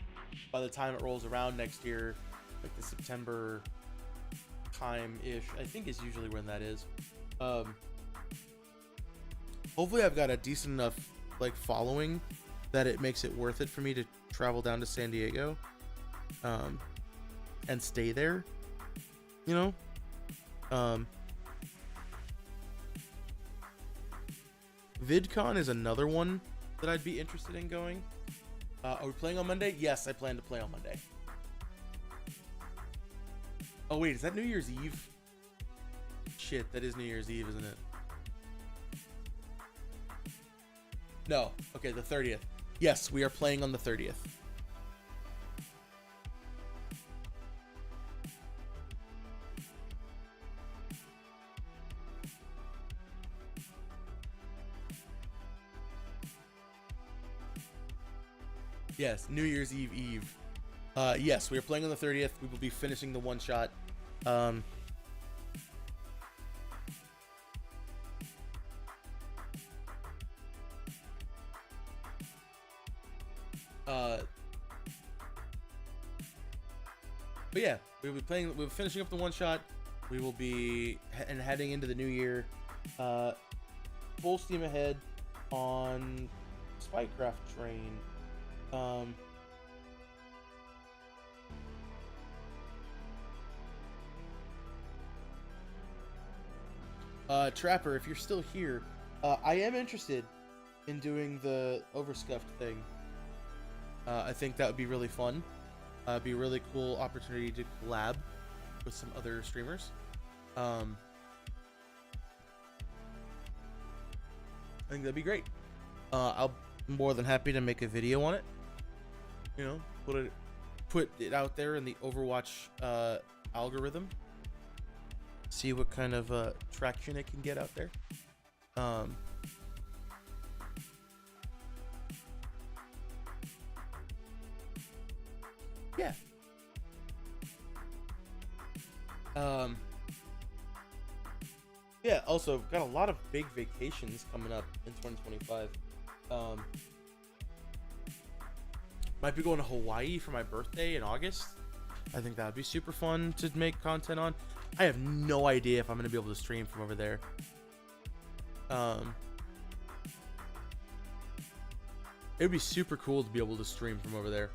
by the time it rolls around next year, like the September time-ish, I think is usually when that is. Hopefully I've got a decent enough like following that it makes it worth it for me to travel down to San Diego. And stay there, you know. VidCon is another one that I'd be interested in going. Are we playing on Monday? Yes, I plan to play on Monday. Oh wait, is that New Year's Eve? Shit, that is New Year's Eve, isn't it? No. Okay, the 30th. Yes, we are playing on the 30th. Yes, New Year's Eve Eve. Yes, we are playing on the 30th. We will be finishing the one shot. But yeah, we'll be playing. We're finishing up the one shot. We will be heading into the new year, full steam ahead on Spycraft Train. Trapper, if you're still here, I am interested in doing the overscuffed thing. I think that would be really fun. Be a really cool opportunity to collab with some other streamers. I think that'd be great. I'll be more than happy to make a video on it. You know, put it out there in the Overwatch algorithm. See what kind of traction it can get out there. Yeah. Yeah, also got a lot of big vacations coming up in 2025. Might be going to Hawaii for my birthday in August. I think that would be super fun to make content on. I have no idea if I'm going to be able to stream from over there. It would be super cool to be able to stream from over there.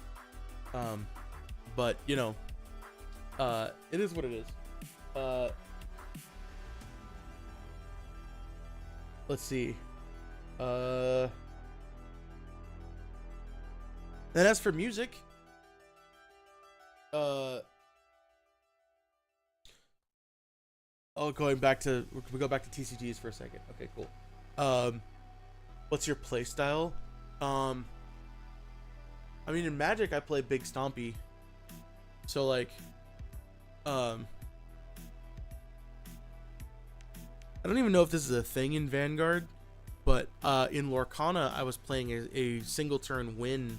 But, you know, it is what it is. Let's see. Then as for music, we go back to TCGs for a second. Okay, cool. What's your play style? I mean, in Magic, I play Big Stompy. So, like, I don't even know if this is a thing in Vanguard, but in Lorcana, I was playing a single turn win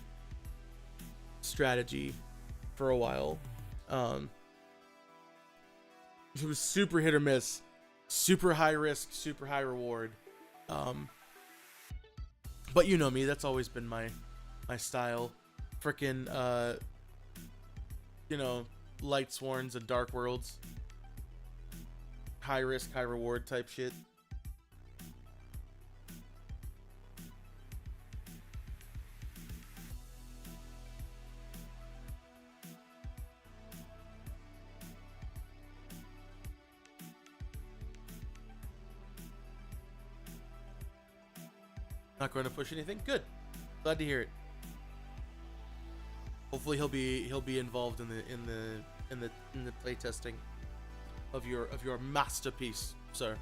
strategy for a while. It was super hit or miss, super high risk, super high reward. But you know me, that's always been my style. Frickin' you know, Light Sworns and Dark Worlds. High risk, high reward type shit. Not going to push anything. Good. Glad to hear it. Hopefully he'll be involved in the play testing of your masterpiece, sir.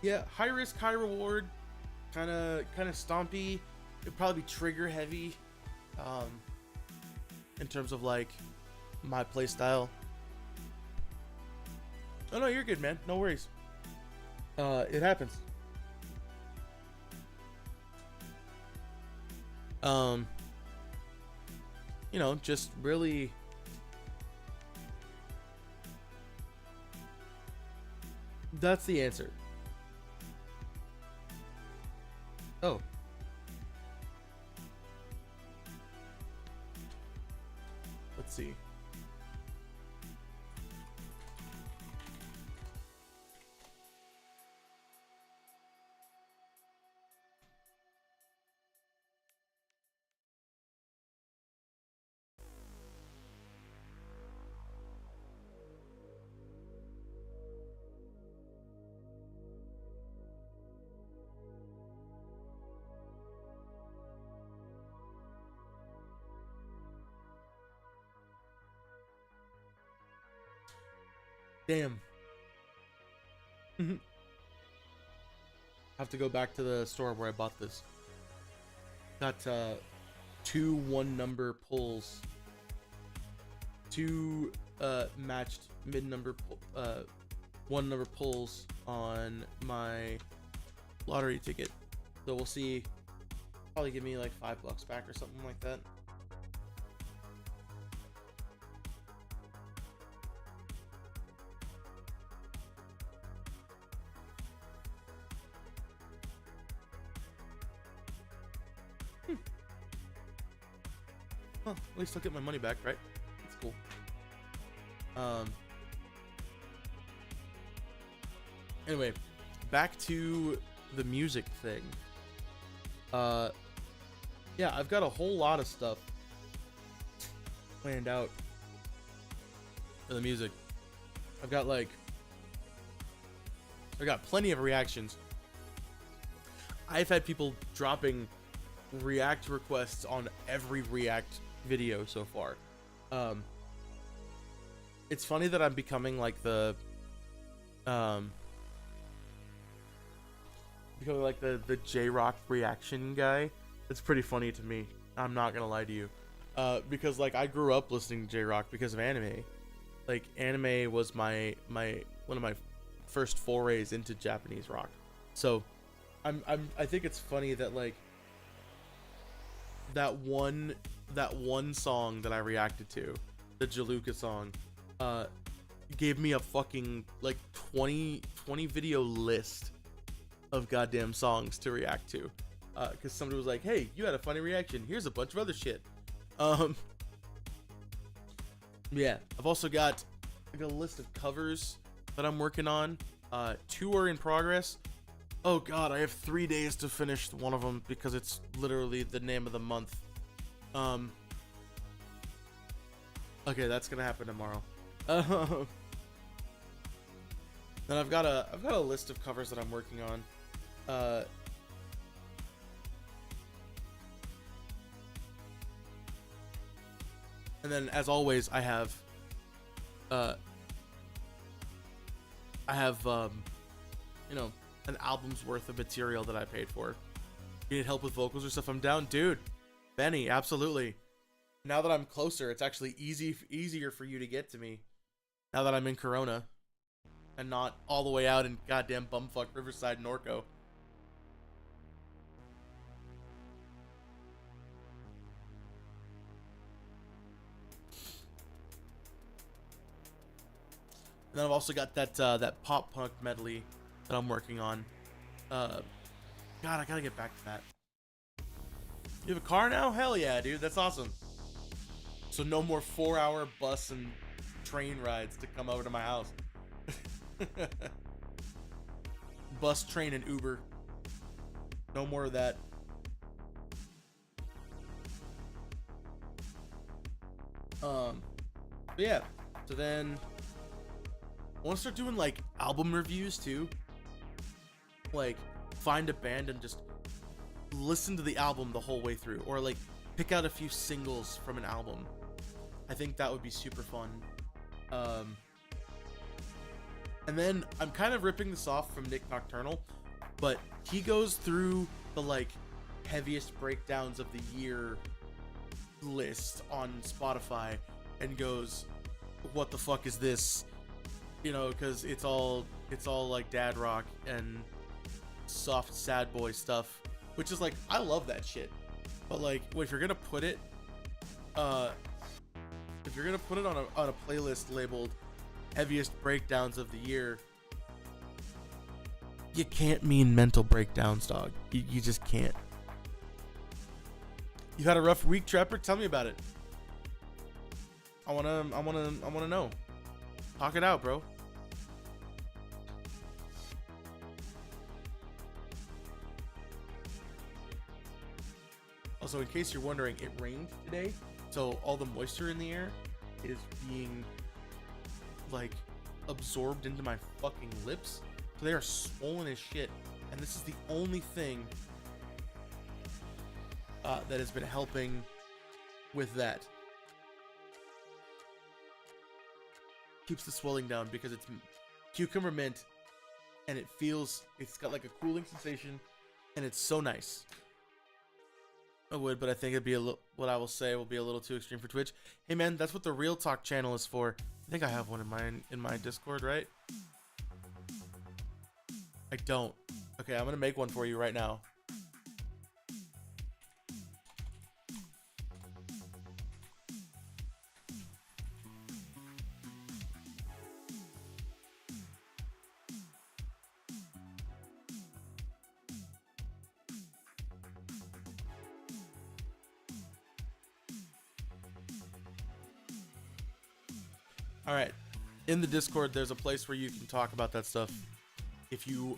Yeah, high risk, high reward, kind of stompy. It'd probably be trigger heavy, in terms of like my play style. Oh no, you're good, man. No worries. It happens. You know, just really that's the answer. Oh. Let's see. Damn. Have to go back to the store where I bought this. Got 2 1-number pulls. 2 matched mid-number 1-number pulls on my lottery ticket. So we'll see Probably give me like $5 back or something like that. Well, at least I'll get my money back, right? That's cool. Anyway, back to the music thing. Yeah, I've got a whole lot of stuff planned out for the music. I've got plenty of reactions. I've had people dropping react requests on every react video so far. It's funny that I'm becoming like the J-Rock reaction guy. It's pretty funny to me. I'm not gonna lie to you, because like I grew up listening to J-Rock because of anime. Like anime was one of my first forays into Japanese rock. So I think it's funny that like that one song that I reacted to, the Jaluka song, gave me a fucking like 20 video list of goddamn songs to react to, because somebody was like, hey, you had a funny reaction, here's a bunch of other shit. Yeah, I've also got a list of covers that I'm working on. 2 are in progress. Oh god, I have 3 days to finish one of them because it's literally the name of the month. Okay, that's gonna happen tomorrow. Then I've got a list of covers that I'm working on. And then, as always, I have you know, an album's worth of material that I paid for. You need help with vocals or stuff? I'm down, dude. Benny, absolutely. Now that I'm closer, it's actually easier for you to get to me. Now that I'm in Corona, and not all the way out in goddamn bumfuck Riverside, Norco. And then I've also got that pop punk medley that I'm working on. God, I gotta get back to that. You have a car now? Hell yeah, dude. That's awesome. So no more 4-hour bus and train rides to come over to my house. Bus, train, and Uber. No more of that. But yeah. So then I want to start doing like album reviews too. Like find a band and just listen to the album the whole way through, or like pick out a few singles from an album. I think that would be super fun. And then I'm kind of ripping this off from Nick Nocturnal, but he goes through the like heaviest breakdowns of the year list on Spotify and goes, what the fuck is this? You know, because it's all like dad rock and soft sad boy stuff, which is like, I love that shit. But like, if you're gonna put it on a playlist labeled heaviest breakdowns of the year, you can't mean mental breakdowns, dog. You just can't. You had a rough week, Trapper? Tell me about it. I wanna know. Talk it out, bro. Also, in case you're wondering, it rained today, so all the moisture in the air is being like absorbed into my fucking lips, so they are swollen as shit, and this is the only thing that has been helping with that. Keeps the swelling down because it's cucumber mint, and it's got like a cooling sensation, and it's so nice. I would, but I think it'd be what I will say will be a little too extreme for Twitch. Hey man, that's what the Real Talk channel is for. I think I have one in my Discord, right? I don't. Okay, I'm gonna make one for you right now. All right. In the Discord, there's a place where you can talk about that stuff if you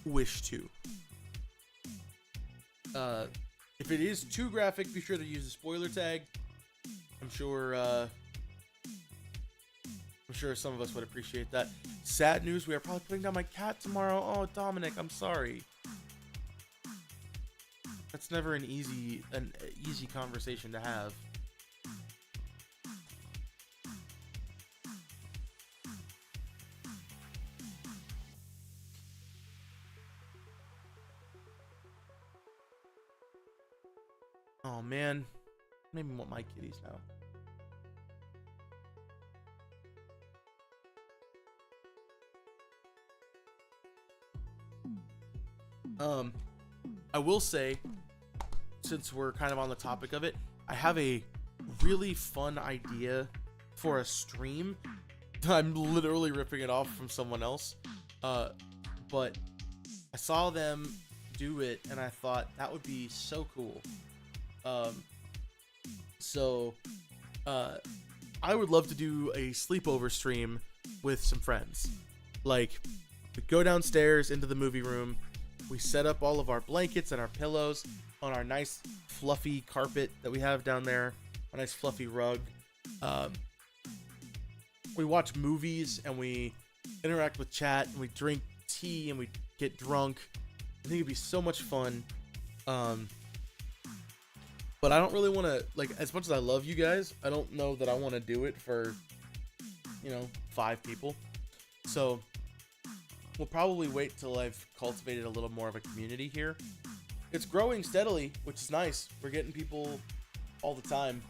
wish to. If it is too graphic, be sure to use the spoiler tag. I'm sure some of us would appreciate that. Sad news, we are probably putting down my cat tomorrow. Oh, Dominic, I'm sorry. That's never an easy conversation to have. Oh man, maybe want my kitties now. I will say, since we're kind of on the topic of it, I have a really fun idea for a stream. I'm literally ripping it off from someone else, but I saw them do it and I thought that would be so cool. I would love to do a sleepover stream with some friends. Like, we go downstairs into the movie room, we set up all of our blankets and our pillows on our nice fluffy carpet that we have down there, a nice fluffy rug. We watch movies and we interact with chat and we drink tea and we get drunk. I think it'd be so much fun. But I don't really want to, like, as much as I love you guys, I don't know that I want to do it for, 5 people. So we'll probably wait till I've cultivated a little more of a community here. It's growing steadily, which is nice. We're getting people all the time.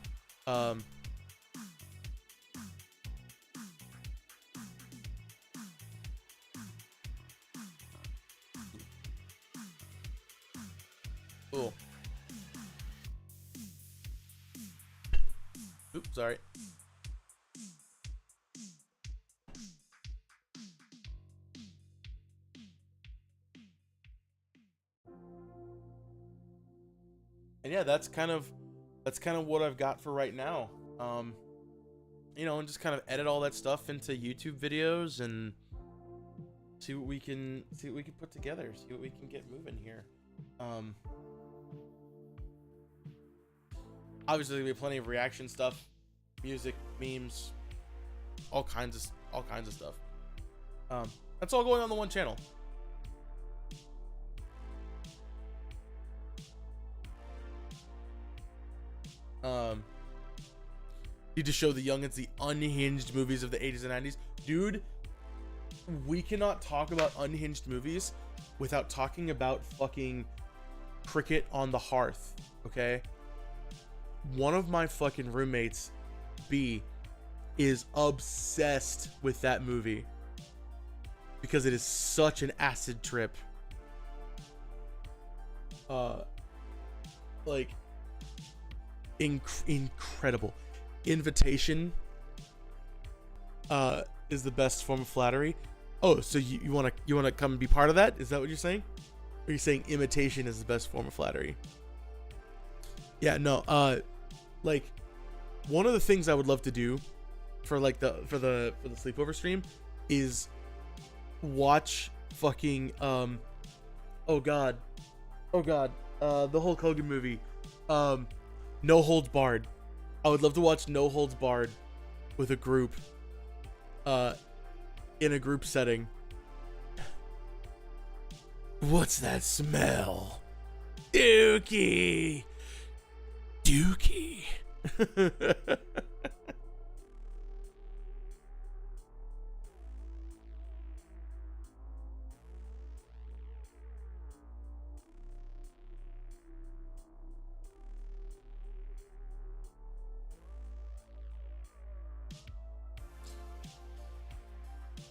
Cool. Oops, sorry. And yeah, that's kind of what I've got for right now. And just kind of edit all that stuff into YouTube videos and see what we can put together, see what we can get moving here. Obviously there'll be plenty of reaction stuff, music, memes, all kinds of stuff. That's all going on the one channel. Need to show the youngins the unhinged movies of the 80s and 90s. Dude, we cannot talk about unhinged movies without talking about fucking Cricket on the Hearth, okay? One of my fucking roommates, B, is obsessed with that movie because it is such an acid trip. Incredible. Invitation is the best form of flattery. Oh, so you want to come and be part of that? Is that what you're saying? Or are you saying imitation is the best form of flattery? Yeah, no. Like, one of the things I would love to do for like the sleepover stream is watch fucking the Hulk Hogan movie, No Holds Barred. I would love to watch No Holds Barred with a group, in a group setting. What's that smell? Dookie.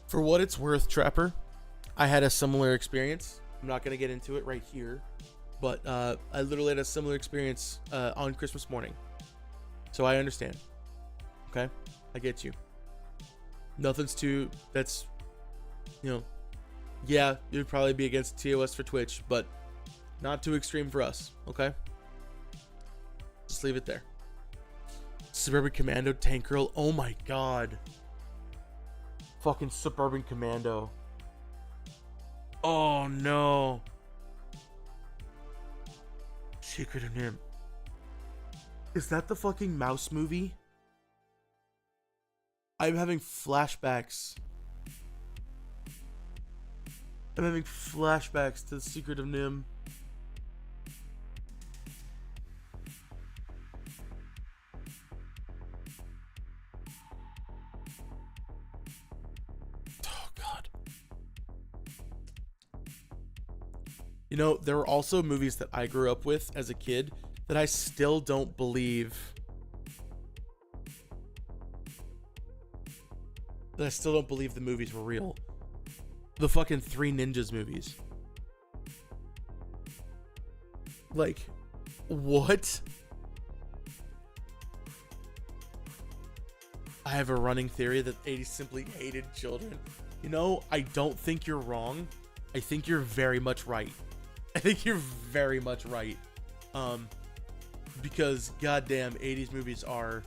For what it's worth, Trapper, I had a similar experience. I'm not going to get into it right here, but I literally had a similar experience on Christmas morning. So I understand. Okay? I get you. Nothing's too... That's... Yeah, it would probably be against TOS for Twitch, but not too extreme for us. Okay? Just leave it there. Suburban Commando Tank Girl. Oh my god. Fucking Suburban Commando. Oh no. Secret of Nim. Is that the fucking mouse movie? I'm having flashbacks. I'm having flashbacks to the Secret of Nim. Oh god. You know, there were also movies that I grew up with as a kid that I still don't believe. That I still don't believe the movies were real. The fucking Three Ninjas movies. Like, what? I have a running theory that 80s simply hated children. You know, I don't think you're wrong. I think you're very much right. I think you're very much right. Because goddamn, 80s movies are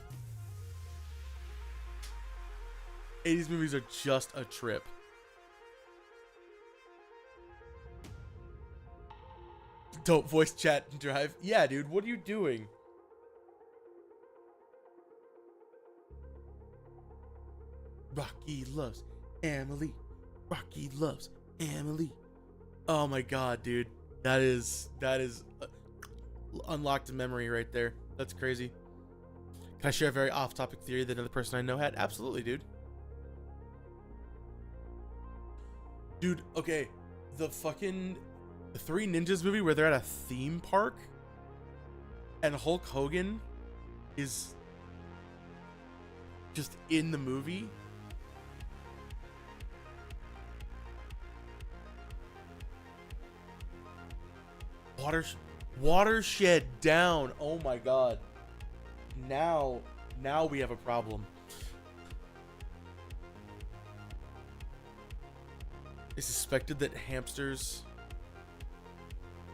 just a trip. Don't voice chat and drive. Yeah, dude, what are you doing? Rocky loves Emily. Rocky loves Emily. Oh my god, dude. That is unlocked a memory right there. That's crazy. Can I share a very off-topic theory that another person I know had? Absolutely, dude. Dude, okay. The Three Ninjas movie where they're at a theme park and Hulk Hogan is just in the movie. Watershed Down. Oh my god. Now we have a problem. It's suspected that hamsters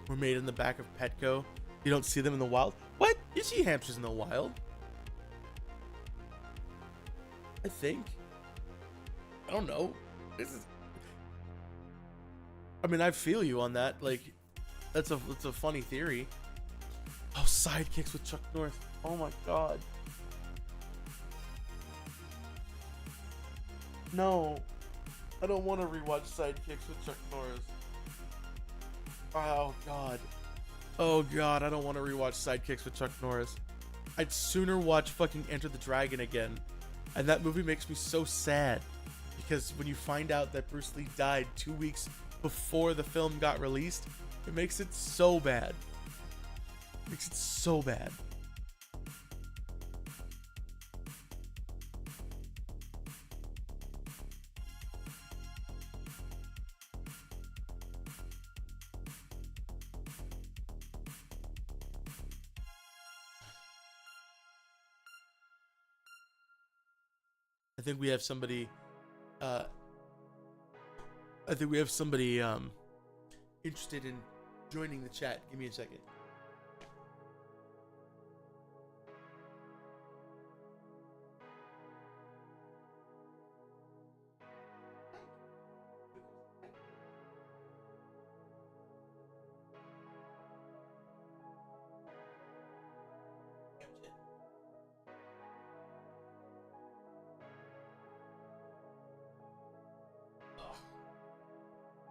were made in the back of Petco. You don't see them in the wild. What? You see hamsters in the wild? I think. I don't know. I mean, I feel you on that. Like, that's a funny theory. Oh, Sidekicks with Chuck Norris. Oh my god. No. I don't want to rewatch Sidekicks with Chuck Norris. Oh god. Oh god, I don't want to rewatch Sidekicks with Chuck Norris. I'd sooner watch fucking Enter the Dragon again. And that movie makes me so sad. Because when you find out that Bruce Lee died 2 weeks before the film got released, it makes it so bad. It makes it so bad. I think we have somebody interested in joining the chat. Give me a second.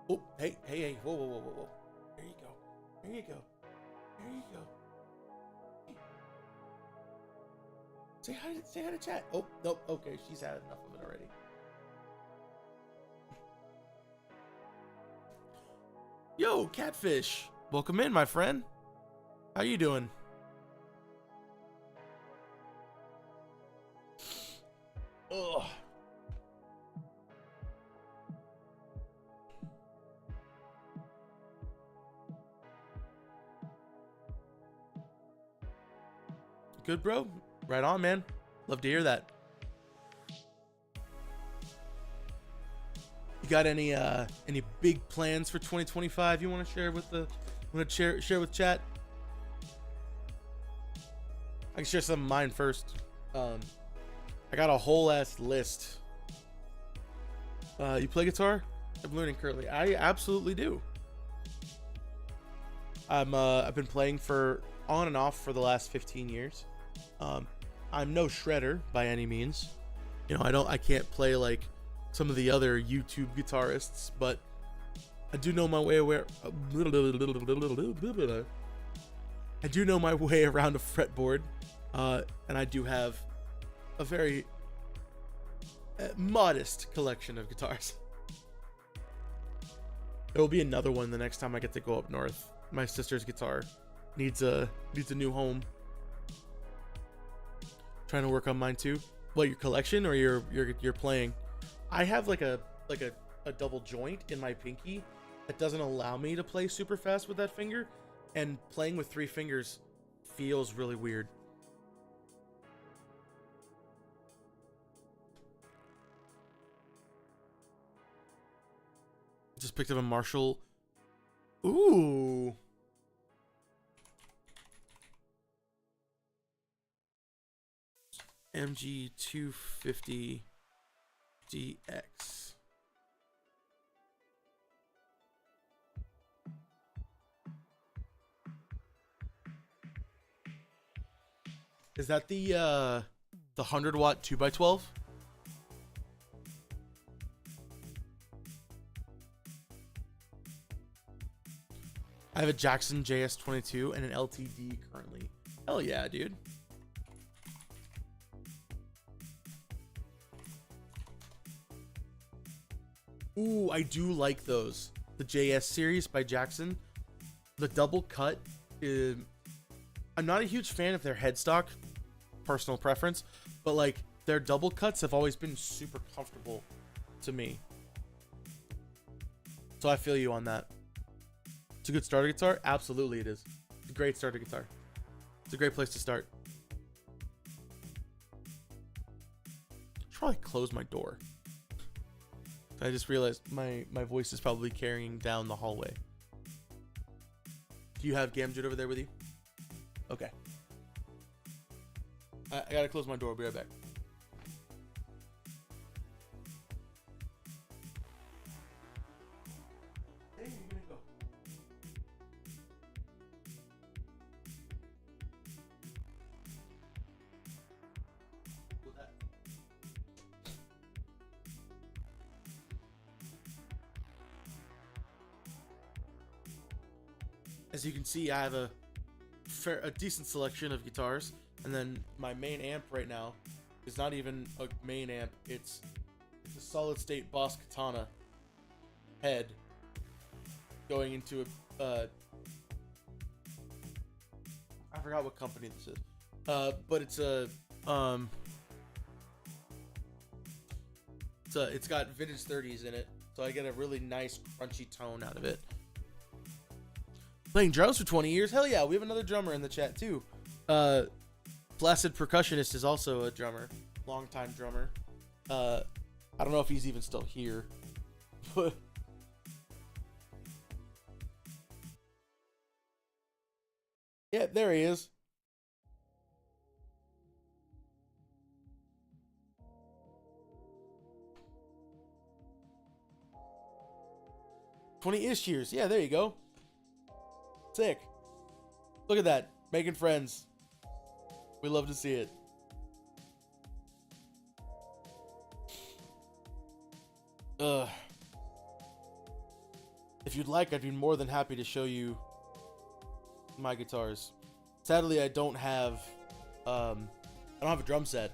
Oh, hey, whoa. There you go. Say hi to chat. Oh, nope, okay, she's had enough of it already. Yo, Catfish. Welcome in, my friend. How you doing? Ugh. Good, bro. Right on, man. Love to hear that. You got any big plans for 2025 you want to share with share with chat? I can share some of mine first. I got a whole ass list You play guitar? I'm learning currently. I absolutely do. I've been playing for on and off for the last 15 years. I'm no shredder by any means. You know, I can't play like some of the other YouTube guitarists, but I do know my way where I do know my way around a fretboard, and I do have a very modest collection of guitars. There will be another one the next time I get to go up north. My sister's guitar needs a new home. Trying to work on mine too. What, your collection or your playing? I have like a double joint in my pinky that doesn't allow me to play super fast with that finger, and playing with 3 fingers feels really weird. Just picked up a Marshall. Ooh. MG 250 DX. Is that the 100-watt 2x12? I have a Jackson JS22 and an LTD currently. Hell yeah, dude. Ooh, I do like those. The JS series by Jackson. The double cut is... I'm not a huge fan of their headstock, personal preference, but like their double cuts have always been super comfortable to me. So I feel you on that. It's a good starter guitar? Absolutely it is. It's a great starter guitar. It's a great place to start. Should probably close my door. I just realized my voice is probably carrying down the hallway. Do you have Gamjit over there with you? Okay. I gotta close my door. I'll be right back. Hey, you're gonna go. With that. As you can see, I have a decent selection of guitars, and then my main amp right now is not even a main amp. It's a solid state Boss Katana head going into a I forgot what company this is, but it's got vintage 30s in it, so I get a really nice crunchy tone out of it. Playing drums for 20 years? Hell yeah, we have another drummer in the chat too. Flaccid Percussionist is also a drummer. Longtime drummer. I don't know if he's even still here. But yeah, there he is. "20-ish years." Yeah, there you go. Sick. Look at that. Making friends. We love to see it. If you'd like, I'd be more than happy to show you my guitars. Sadly, I don't have a drum set.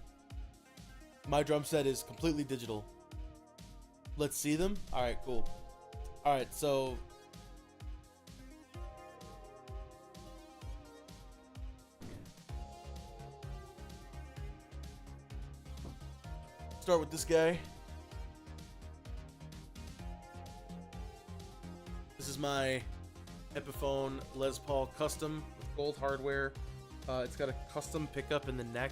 My drum set is completely digital. Let's see them. All right, cool. All right, so start with this guy. This is my Epiphone Les Paul Custom with gold hardware. It's got a custom pickup in the neck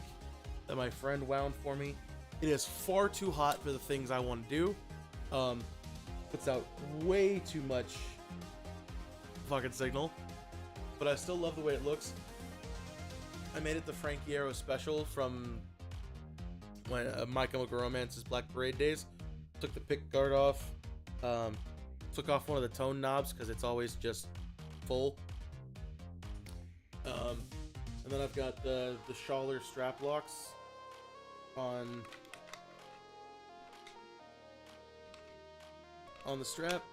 that my friend wound for me. It is far too hot for the things I want to do. Puts out way too much fucking signal, but I still love the way it looks. I made it the Frankie Arrow special from when My Chemical Romance's Black Parade days. took the pick guard off. Took off one of the tone knobs because it's always just full. And then I've got the Schaller strap locks on the strap.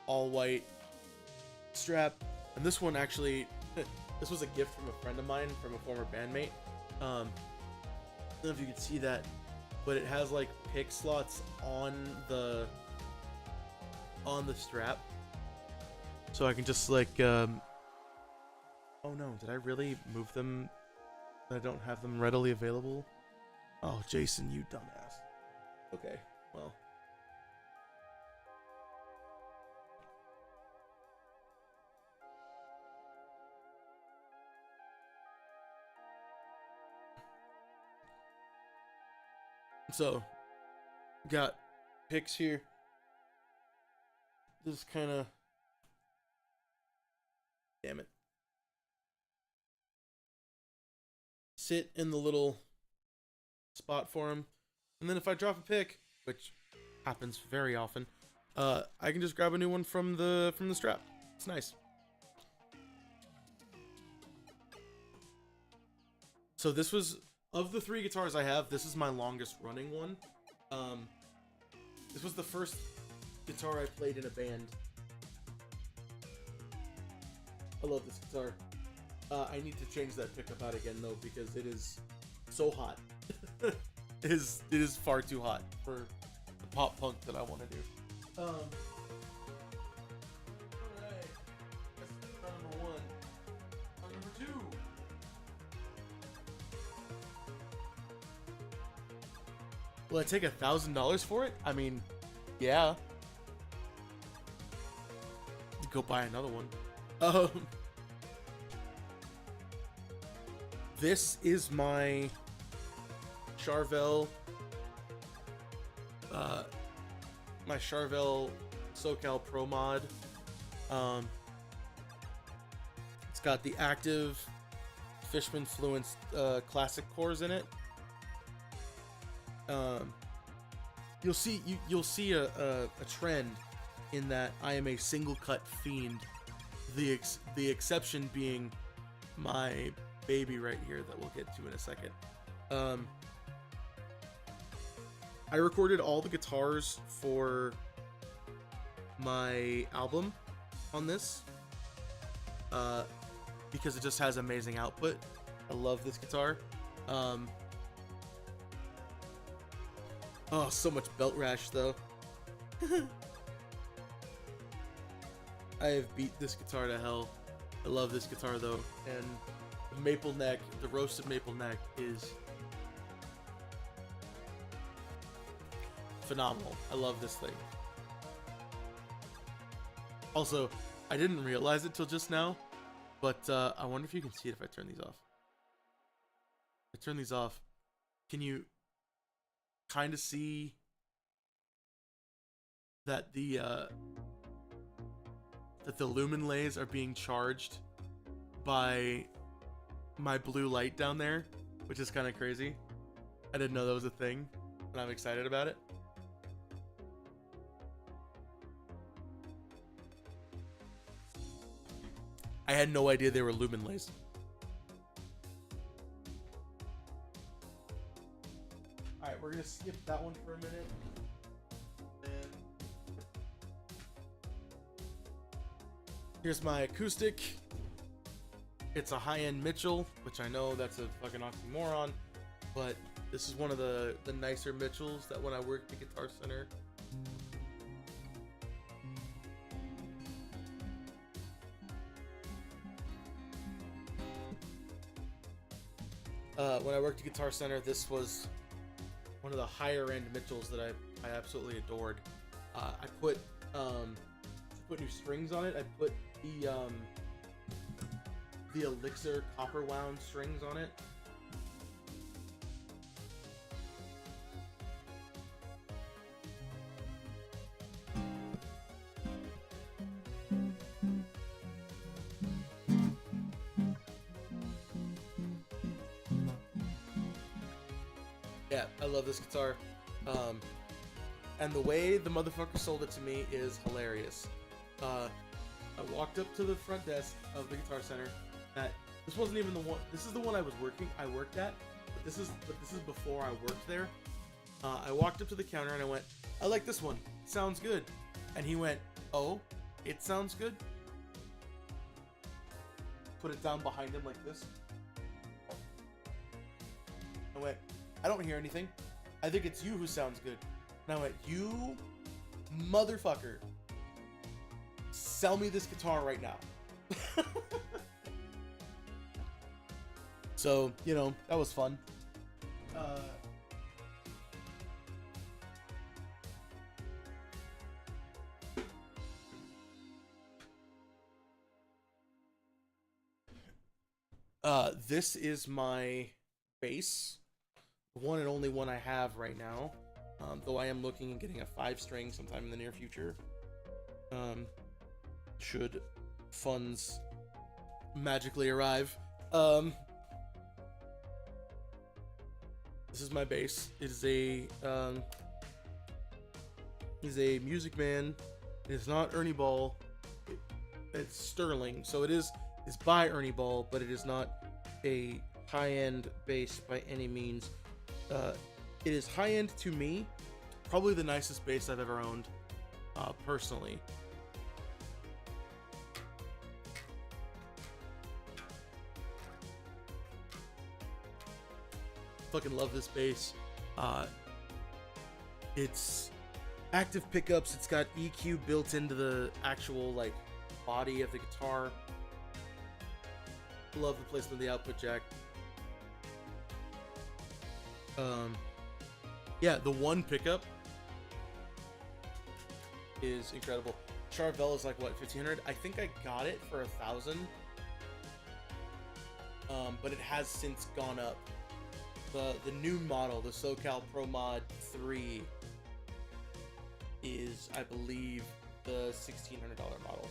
All white strap, and this one actually this was a gift from a friend of mine, from a former bandmate. I don't know if you can see that, but it has like pick slots on the strap, so I can just like oh no, did I really move them? I don't have them readily available. Oh, Jason, you dumbass. Okay, well. So, got picks here. This kind of, damn it, sit in the little spot for him, and then if I drop a pick, which happens very often, I can just grab a new one from the strap. It's nice. So this was, of the 3 guitars I have, this is my longest running one. This was the first guitar I played in a band. I love this guitar. I need to change that pickup out again though, because it is so hot. it is far too hot for the pop punk that I want to do. Alright. That's number 1. Number 2. Will I take $1,000 for it? I mean, yeah. Go buy another one. This is my Charvel, SoCal Pro Mod. It's got the active Fishman Fluence classic cores in it. You'll see a trend in that I am a single cut fiend. The exception being my baby right here that we'll get to in a second. I recorded all the guitars for my album on this because it just has amazing output. I love this guitar. Oh, so much belt rash though. I have beat this guitar to hell. I love this guitar though, and the maple neck, the roasted maple neck, is phenomenal. I love this thing. Also, I didn't realize it till just now, but I wonder if you can see it if I turn these off. If I turn these off, can you kind of see that the lumen lays are being charged by my blue light down there, which is kind of crazy. I didn't know that was a thing, and I'm excited about it. I had no idea they were lumen lays. Alright, we're gonna skip that one for a minute. And here's my acoustic. It's a high-end Mitchell, which I know that's a fucking oxymoron, but this is one of the nicer Mitchells that when I worked at Guitar Center. When I worked at Guitar Center, this was one of the higher end Mitchells that I absolutely adored. I put new strings on it. I put the Elixir copper wound strings on it. Yeah, I love this guitar. And the way the motherfucker sold it to me is hilarious. I walked up to the front desk of the Guitar Center. This wasn't even the one. This is the one I worked at. But this is before I worked there. I walked up to the counter and I went, "I like this one. Sounds good." And he went, "Oh, it sounds good." Put it down behind him like this. I went, "I don't hear anything. I think it's you who sounds good." And I went, "You motherfucker. Sell me this guitar right now." So, you know, that was fun. This is my bass. The one and only one I have right now. Though I am looking at getting a 5-string sometime in the near future. Should funds magically arrive. This is my bass. It is a Music Man. It is not Ernie Ball. It's Sterling, so it's by Ernie Ball, but it is not a high-end bass by any means. It is high-end to me. Probably the nicest bass I've ever owned, personally. Fucking love this bass. It's active pickups. It's got EQ built into the actual like body of the guitar. Love the placement of the output jack. Yeah, the one pickup is incredible. Charvel is like what, 1,500? I think I got it for 1,000. But it has since gone up. The new model, the SoCal Pro Mod 3, is, I believe, the $1,600 model.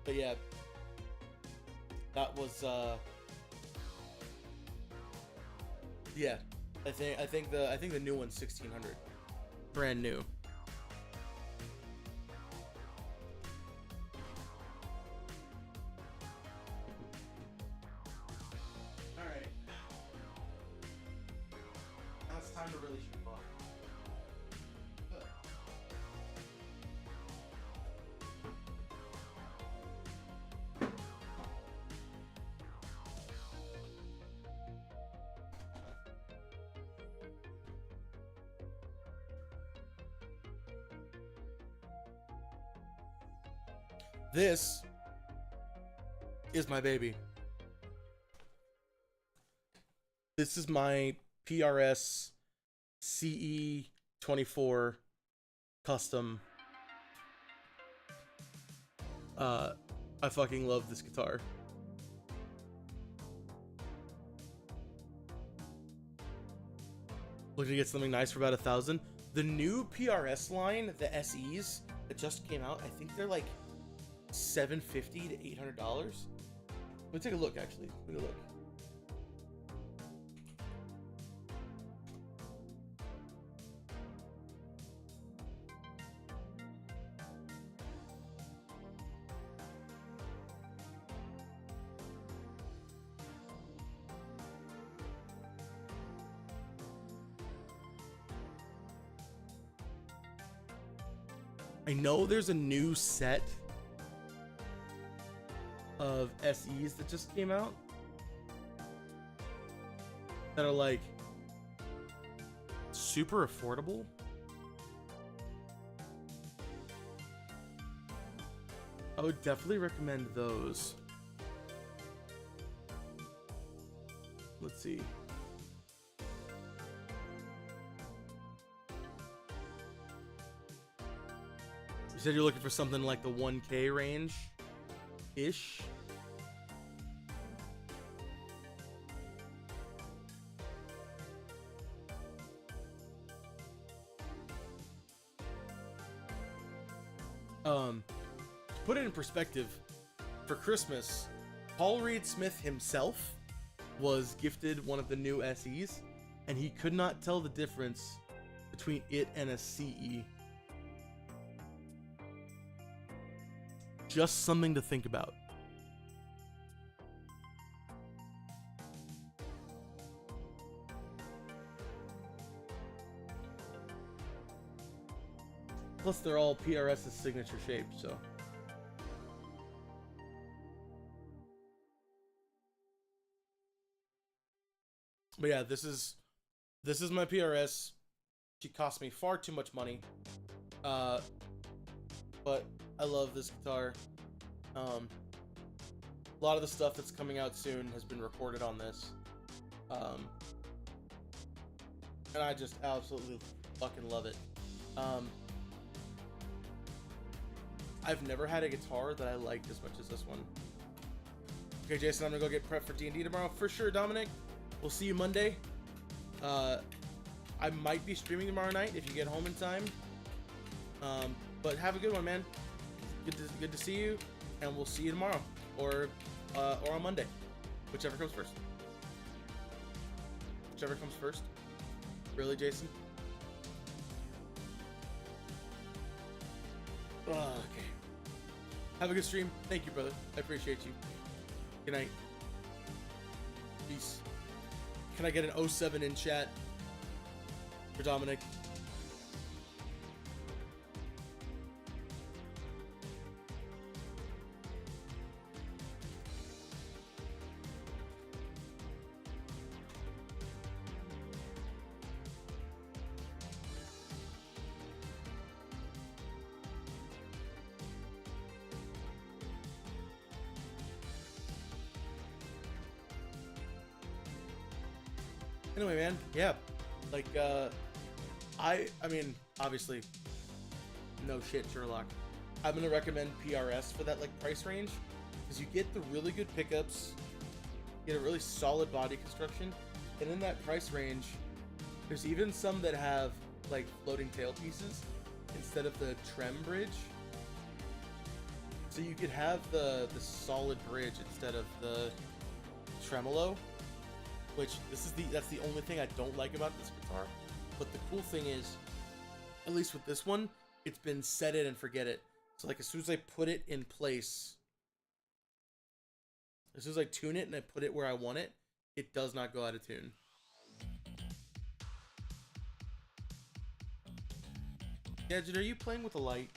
But yeah, that was yeah. I think the new one's 1,600, brand new. Time to really shoot off. This is my baby. This is my PRS CE24 custom. I fucking love this guitar. Looking to get something nice for about 1,000. The new PRS line, the SEs that just came out, I think they're like $750 to $800. Let me take a look. Actually, take a look. I know there's a new set of SEs that just came out that are like super affordable. I would definitely recommend those. Let's see. You said you're looking for something like the 1K range-ish. To put it in perspective, for Christmas, Paul Reed Smith himself was gifted one of the new SEs, and he could not tell the difference between it and a CE. Just something to think about. Plus, they're all PRS's signature shape, so. But yeah, this is my PRS. She cost me far too much money. But I love this guitar. A lot of the stuff that's coming out soon has been recorded on this. And I just absolutely fucking love it. I've never had a guitar that I liked as much as this one. Okay, Jason, I'm gonna go get prepped for D&D tomorrow. For sure, Dominic. We'll see you Monday. I might be streaming tomorrow night if you get home in time. But have a good one, man. Good to see you, and we'll see you tomorrow, or on Monday, whichever comes first. Whichever comes first. Really, Jason? Oh, okay. Have a good stream. Thank you, brother. I appreciate you. Good night. Peace. Can I get an 07 in chat for Dominic? Anyway, man, yeah, like, I mean, obviously, no shit, Sherlock. I'm gonna recommend PRS for that, like, price range, because you get the really good pickups, you get a really solid body construction, and in that price range, there's even some that have, like, floating tail pieces instead of the trem bridge. So you could have the solid bridge instead of the tremolo. Which that's the only thing I don't like about this guitar. But the cool thing is, at least with this one, it's been set it and forget it. So like as soon as I put it in place, as soon as I tune it and I put it where I want it, it does not go out of tune. Gadget, are you playing with a light?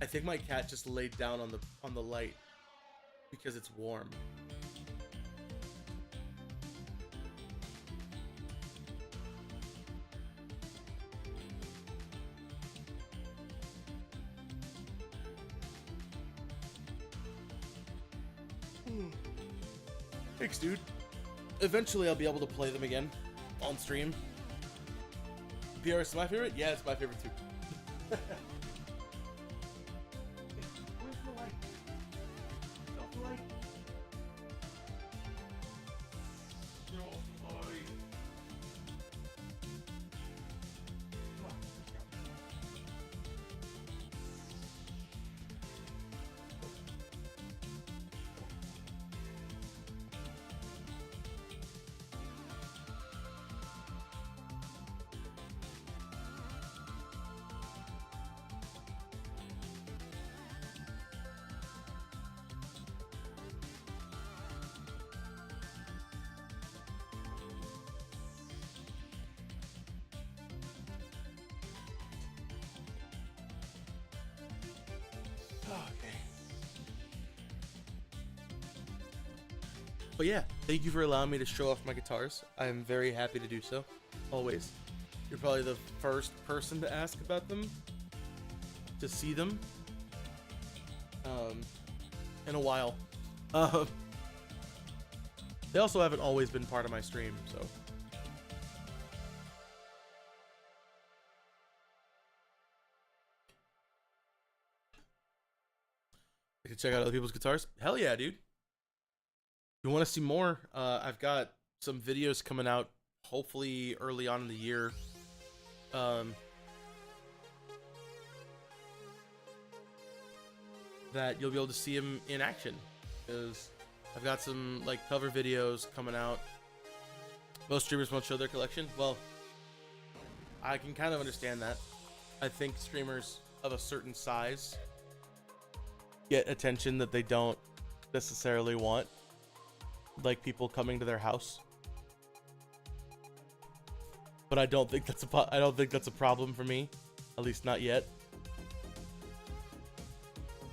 I think my cat just laid down on the light because it's warm. Thanks, dude. Eventually I'll be able to play them again on stream. PRS is my favorite? Yeah, it's my favorite too. But yeah, thank you for allowing me to show off my guitars. I'm very happy to do so, always. You're probably the first person to ask about them, to see them, in a while. They also haven't always been part of my stream, so. You can check out other people's guitars. Hell yeah, dude. If you want to see more, I've got some videos coming out hopefully early on in the year. that you'll be able to see him in action, because I've got some like cover videos coming out. Most streamers won't show their collection. Well, I can kind of understand that. I think streamers of a certain size get attention that they don't necessarily want, like people coming to their house. But I don't think that's a problem for me, at least not yet.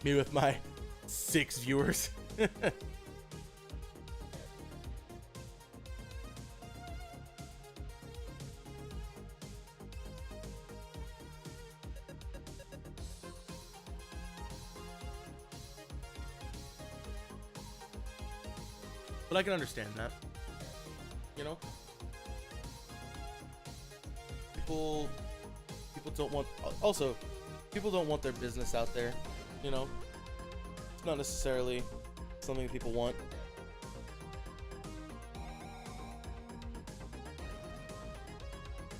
Me with my 6 viewers. But I can understand that, you know. People don't want. Also, people don't want their business out there, you know. It's not necessarily something people want.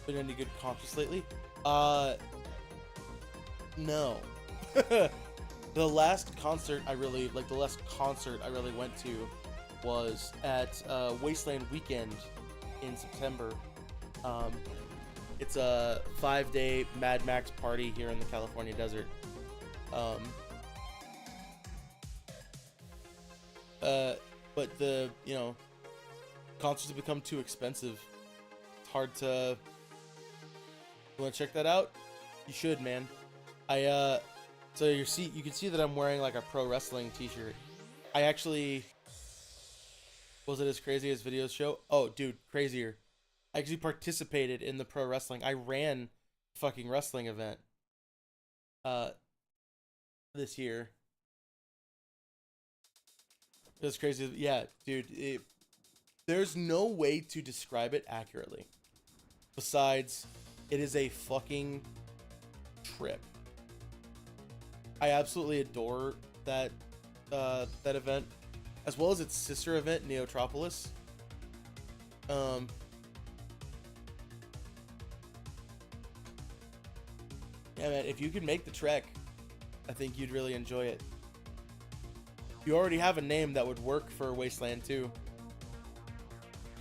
Been any good concerts lately? No. The last concert I really went to was at Wasteland Weekend in September. It's a 5-day Mad Max party here in the California desert. But the, you know, concerts have become too expensive. It's hard to. You want to check that out? You should, man. So you can see that I'm wearing like a pro wrestling t-shirt. I actually. Was it as crazy as videos show? Oh, dude, crazier. I actually participated in the pro wrestling. I ran a fucking wrestling event this year. It was crazy. Yeah, dude, there's no way to describe it accurately. Besides, it is a fucking trip. I absolutely adore that event, as well as its sister event, Neotropolis. Yeah, man, if you could make the trek, I think you'd really enjoy it. You already have a name that would work for Wasteland 2.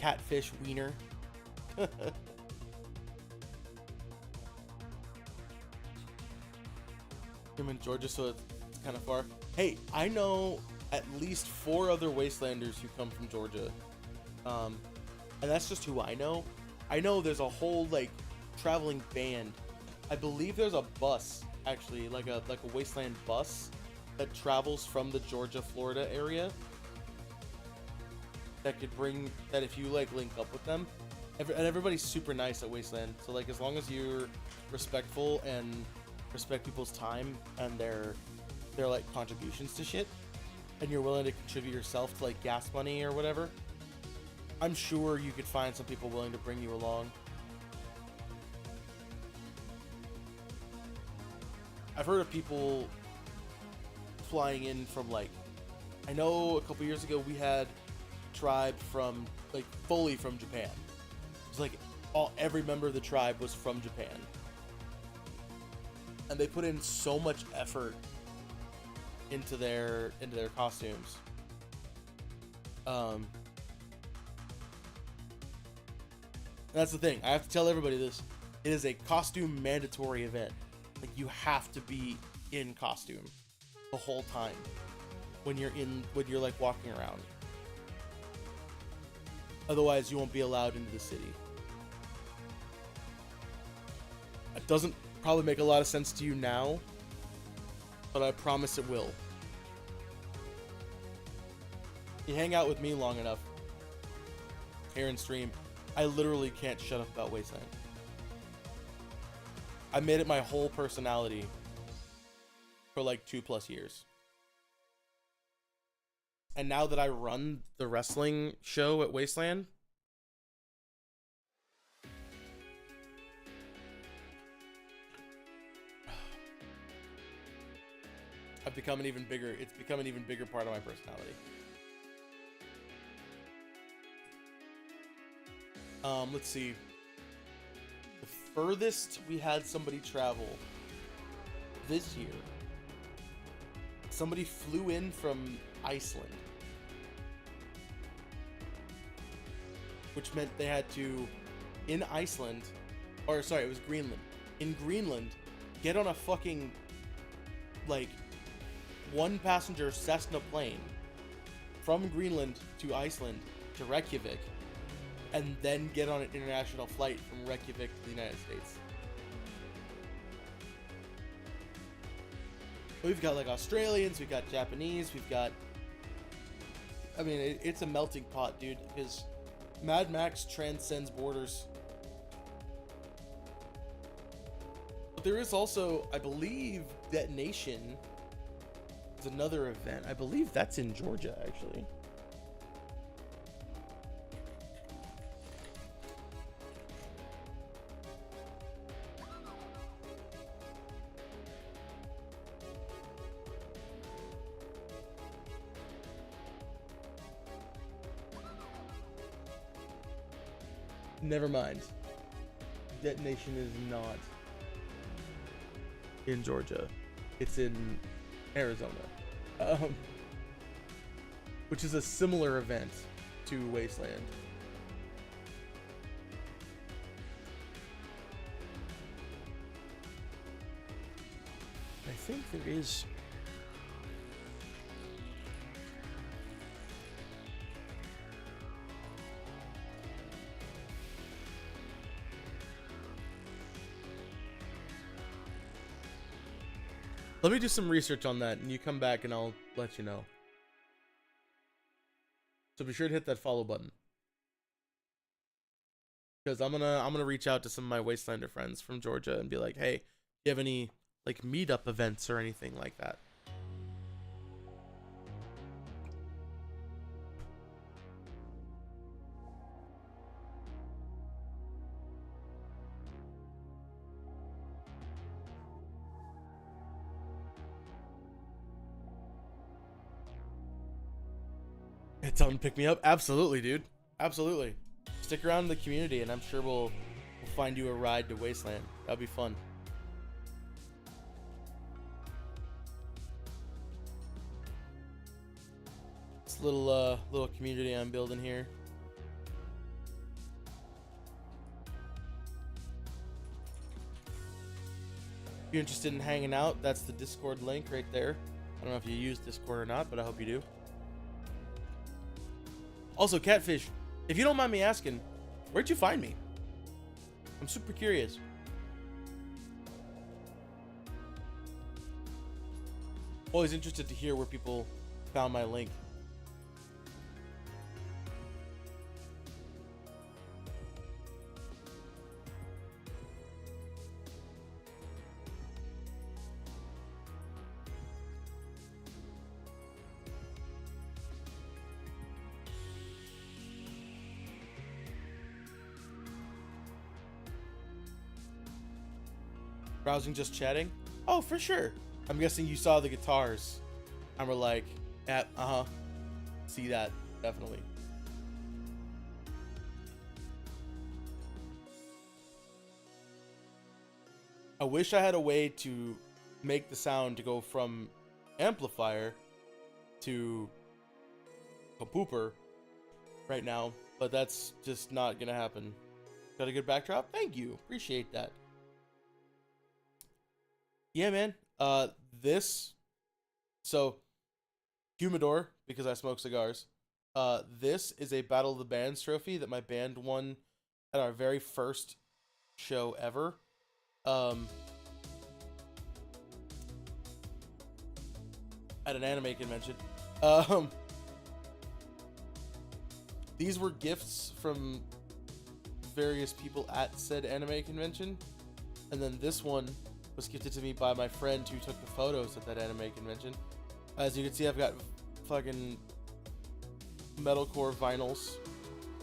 Catfish Wiener. I'm in Georgia, so it's kind of far. Hey, I know at least 4 other Wastelanders who come from Georgia. And that's just who I know. I know there's a whole, like, traveling band. I believe there's a bus, actually, like a Wasteland bus that travels from the Georgia-Florida area. That could bring, that if you, like, link up with them. And everybody's super nice at Wasteland. So, like, as long as you're respectful and respect people's time and their like, contributions to shit, and you're willing to contribute yourself to, like, gas money or whatever, I'm sure you could find some people willing to bring you along. I've heard of people flying in from, like, I know a couple years ago we had a tribe from, like, fully from Japan. It was like every member of the tribe was from Japan. And they put in so much effort into their costumes. That's the thing. I have to tell everybody this. It is a costume mandatory event. Like, you have to be in costume the whole time when you're like walking around. Otherwise, you won't be allowed into the city. It doesn't probably make a lot of sense to you now, but I promise it will. You hang out with me long enough here in stream, I literally can't shut up about Wasteland. I made it my whole personality for like 2+ years. And now that I run the wrestling show at Wasteland, it's become an even bigger part of my personality. Let's see. The furthest we had somebody travel this year, somebody flew in from Iceland, which meant they had to, in Iceland, or sorry, it was Greenland. In Greenland, get on a fucking, like, one passenger Cessna plane from Greenland to Iceland to Reykjavik, and then get on an international flight from Reykjavik to the United States. We've got like Australians, we've got Japanese, we've got, I mean, it's a melting pot, dude, because Mad Max transcends borders. But there is also, I believe, Detonation is another event. I believe that's in Georgia, actually. Never mind. Detonation is not in Georgia. It's in Arizona. Which is a similar event to Wasteland. I think there is... Let me do some research on that, and you come back and I'll let you know. So be sure to hit that follow button, because I'm gonna reach out to some of my Wastelander friends from Georgia and be like, hey, do you have any like meetup events or anything like that? Tell them to pick me up. Absolutely, dude. Absolutely. Stick around in the community, and I'm sure we'll find you a ride to Wasteland. That'll be fun. This little community I'm building here. If you're interested in hanging out, that's the Discord link right there. I don't know if you use Discord or not, but I hope you do. Also, Catfish, if you don't mind me asking, where'd you find me? I'm super curious. Always interested to hear where people found my link. Browsing, just chatting? Oh, for sure. I'm guessing you saw the guitars and were like, yeah, see that, definitely. I wish I had a way to make the sound to go from amplifier to a pooper right now, but that's just not gonna happen. Got a good backdrop? Thank you. Appreciate that. Yeah, man. So Humidor, because I smoke cigars. This is a Battle of the Bands trophy that my band won at our very first show ever. At an anime convention. These were gifts from various people at said anime convention, and then this one was gifted to me by my friend who took the photos at that anime convention. As you can see, I've got fucking metalcore vinyls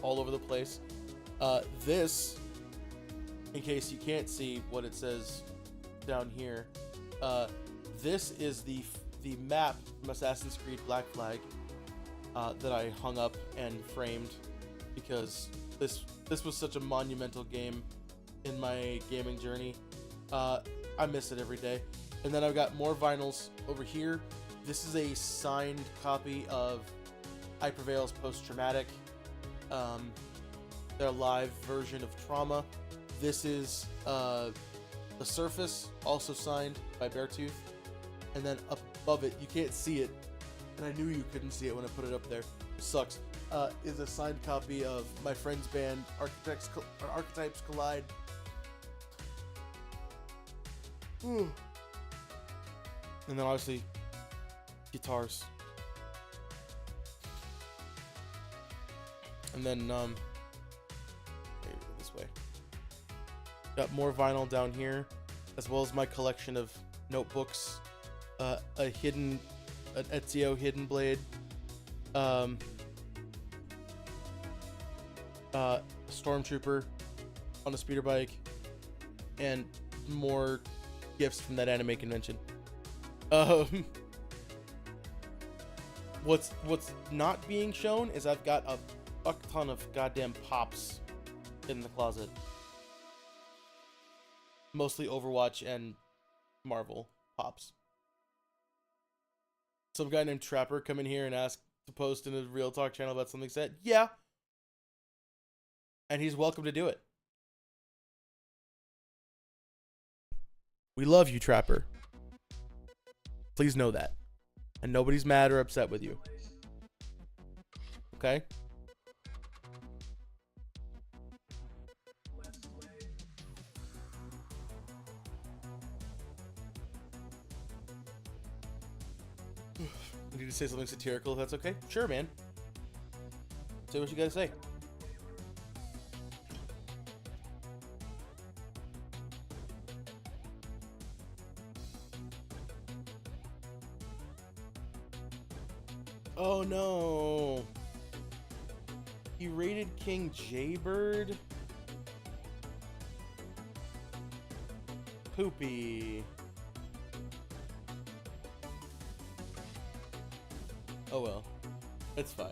all over the place. This, in case you can't see what it says down here, this is the map from Assassin's Creed Black Flag that I hung up and framed because this was such a monumental game in my gaming journey. I miss it every day. And then I've got more vinyls over here This is a signed copy of I Prevail's Post-Traumatic, their live version of Trauma. This is The Surface, also signed by Beartooth. And then up above it, you can't see it, and I knew you couldn't see it when I put it up there. It sucks. Is a signed copy of my friend's band, Archetypes Collide. Ooh. And then obviously, guitars. And then, maybe this way. Got more vinyl down here, as well as my collection of notebooks. A an Ezio Hidden Blade. Stormtrooper on a speeder bike, and more gifts from that anime convention. What's not being shown is I've got a fuck ton of goddamn pops in the closet. Mostly Overwatch and Marvel pops. Some guy named Trapper come in here and ask to post in a Real Talk channel about something said. Yeah. And he's welcome to do it. We love you, Trapper. Please know that. And nobody's mad or upset with you. Okay? You need to say something satirical if that's okay? Sure, man. Say what you gotta say. Oh no. He raided King Jaybird? Poopy. Oh well. It's fine.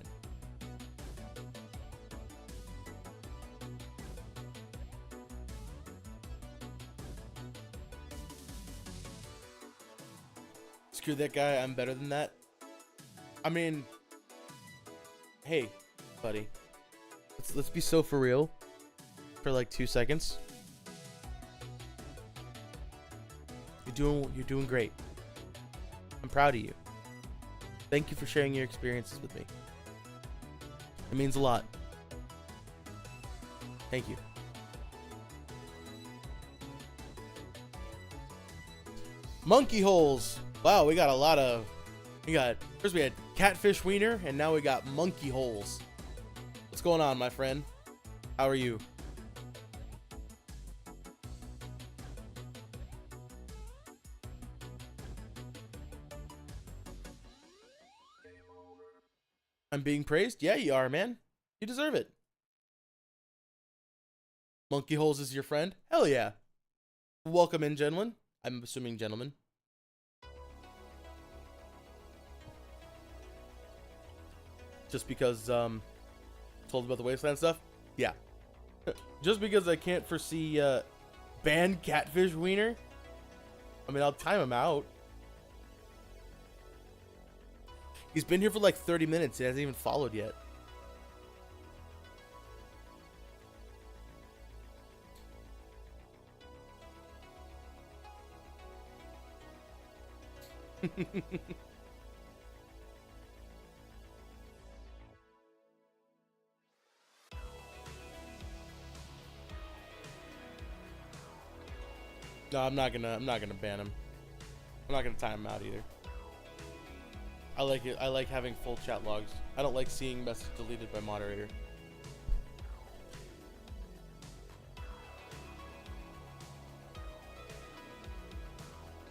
Screw that guy, I'm better than that. I mean, hey, buddy. Let's be so for real for like 2 seconds. You're doing great. I'm proud of you. Thank you for sharing your experiences with me. It means a lot. Thank you. Monkey holes. Wow, we got a lot of. First we had catfish wiener, and now we got monkey holes. What's going on, my friend? How are you? I'm being praised? Yeah, you are, man. You deserve it. Monkey holes is your friend? Hell yeah. Welcome in, gentlemen. I'm assuming gentlemen. Just because told about the wasteland stuff? Yeah. Just because I can't foresee banned catfish wiener. I mean, I'll time him out. He's been here for like 30 minutes. He hasn't even followed yet. No, I'm not gonna ban him. I'm not gonna time him out either. I like it. I like having full chat logs. I don't like seeing message deleted by moderator.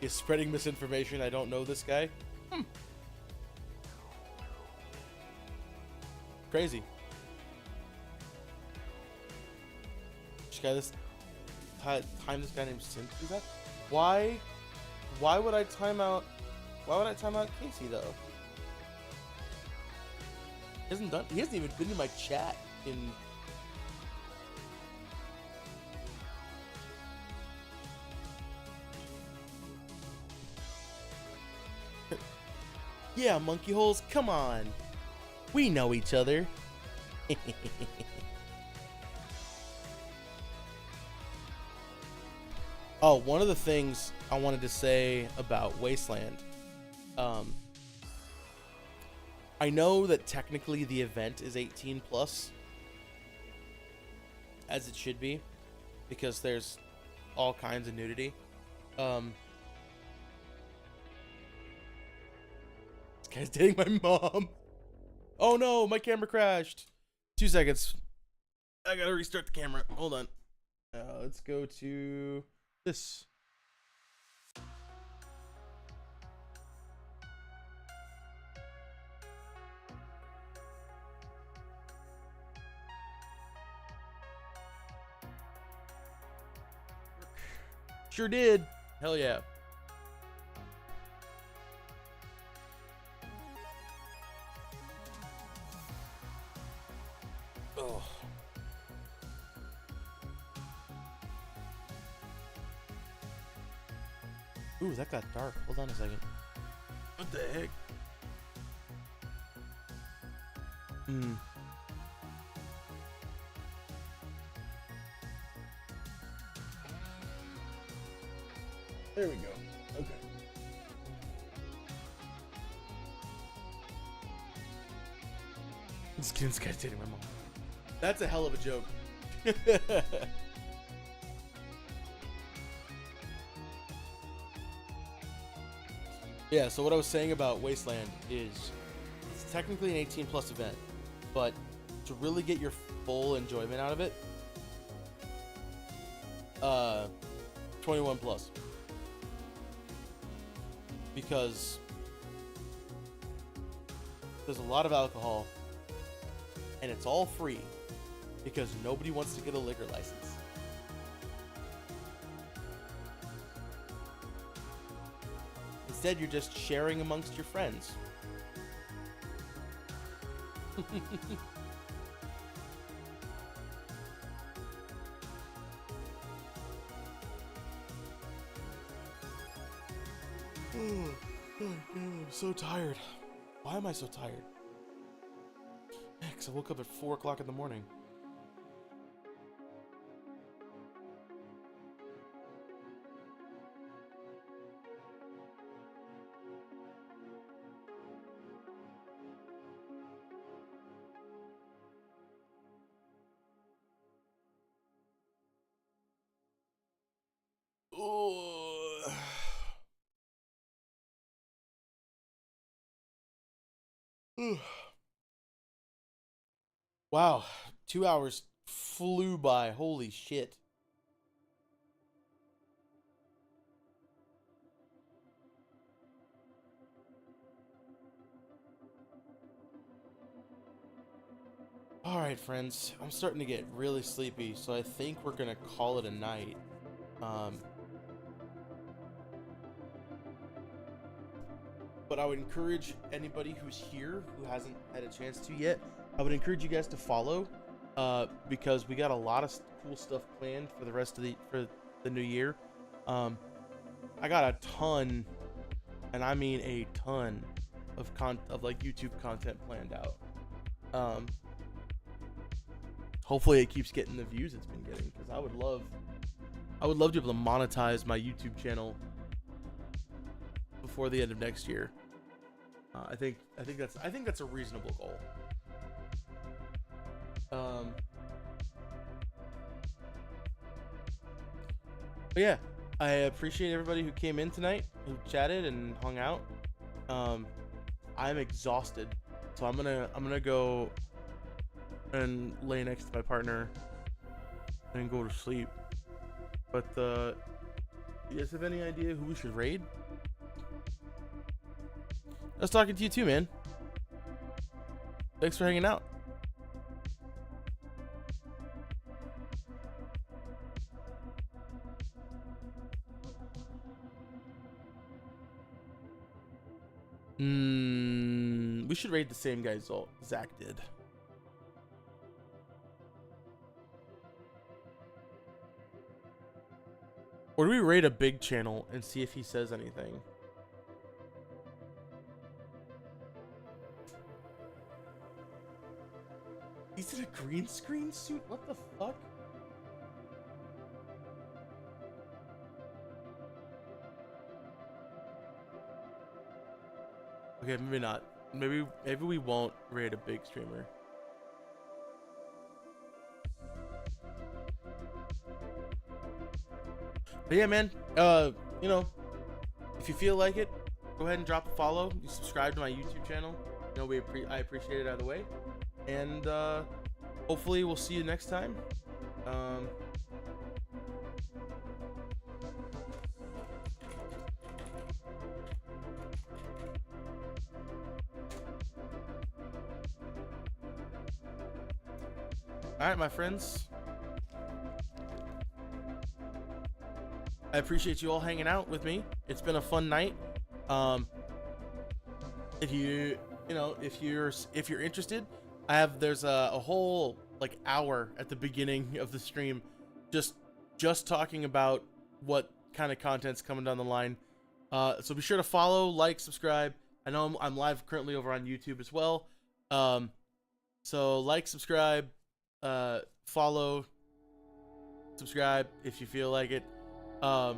Is spreading misinformation. I don't know this guy. Crazy. Time this guy named Synth. Why would I time out? Why would I time out Casey though? He hasn't even been in my chat in. Yeah, monkey holes, come on. We know each other. Oh, one of the things I wanted to say about Wasteland. I know that technically the event is 18 plus, as it should be, because there's all kinds of nudity. This guy's dating my mom. Oh no, my camera crashed. 2 seconds. I gotta restart the camera. Hold on. Let's go to this. Sure did. Hell yeah. Oh. Ooh, that got dark. Hold on a second. What the heck? There we go. Okay. This guy's dating my mom. That's a hell of a joke. Yeah, so what I was saying about Wasteland is it's technically an 18 plus event, but to really get your full enjoyment out of it, 21 plus. Because there's a lot of alcohol and it's all free because nobody wants to get a liquor license. Instead, you're just sharing amongst your friends. I'm so tired. Why am I so tired? Because I woke up at 4 o'clock in the morning. Wow, 2 hours flew by. Holy shit. Alright, friends. I'm starting to get really sleepy, so I think we're going to call it a night. But I would encourage anybody who's here who hasn't had a chance to yet, I would encourage you guys to follow, because we got a lot of cool stuff planned for the rest of the new year. I got a ton, and I mean a ton of like YouTube content planned out. Hopefully it keeps getting the views it's been getting, because I would love to be able to monetize my YouTube channel before the end of next year. I think that's a reasonable goal. But yeah, I appreciate everybody who came in tonight, who chatted and hung out. I'm exhausted, so I'm gonna go and lay next to my partner and go to sleep. But you guys have any idea who we should raid? I was talking to you too, man. Thanks for hanging out. We should raid the same guy Zach did. Or do we raid a big channel and see if he says anything? green screen suit? What the fuck? Okay, maybe not. Maybe we won't raid a big streamer. But yeah, man. You know, if you feel like it, go ahead and drop a follow. You subscribe to my YouTube channel. You know, I appreciate it either way. And hopefully we'll see you next time. All right, my friends. I appreciate you all hanging out with me. It's been a fun night. If you're interested, there's a whole like hour at the beginning of the stream just talking about what kind of content's coming down the line. So be sure to follow, like, subscribe. I know I'm live currently over on YouTube as well. So like, subscribe, follow, subscribe if you feel like it. I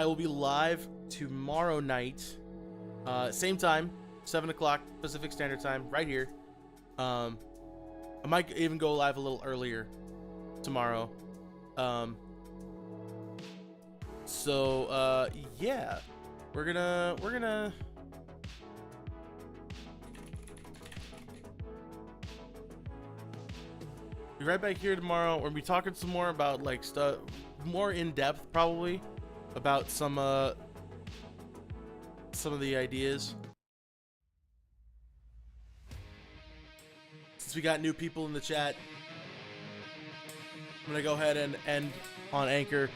will be live tomorrow night, same time, 7 o'clock Pacific Standard Time, right here. I might even go live a little earlier tomorrow. Yeah, we're gonna be right back here tomorrow. We're gonna be talking some more about like stuff, more in depth probably, about some of the ideas. Since we got new people in the chat, I'm gonna go ahead and end on Anchor.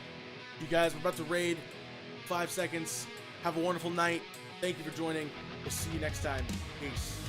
You guys, we're about to raid. 5 seconds. Have a wonderful night. Thank you for joining. We'll see you next time. Peace.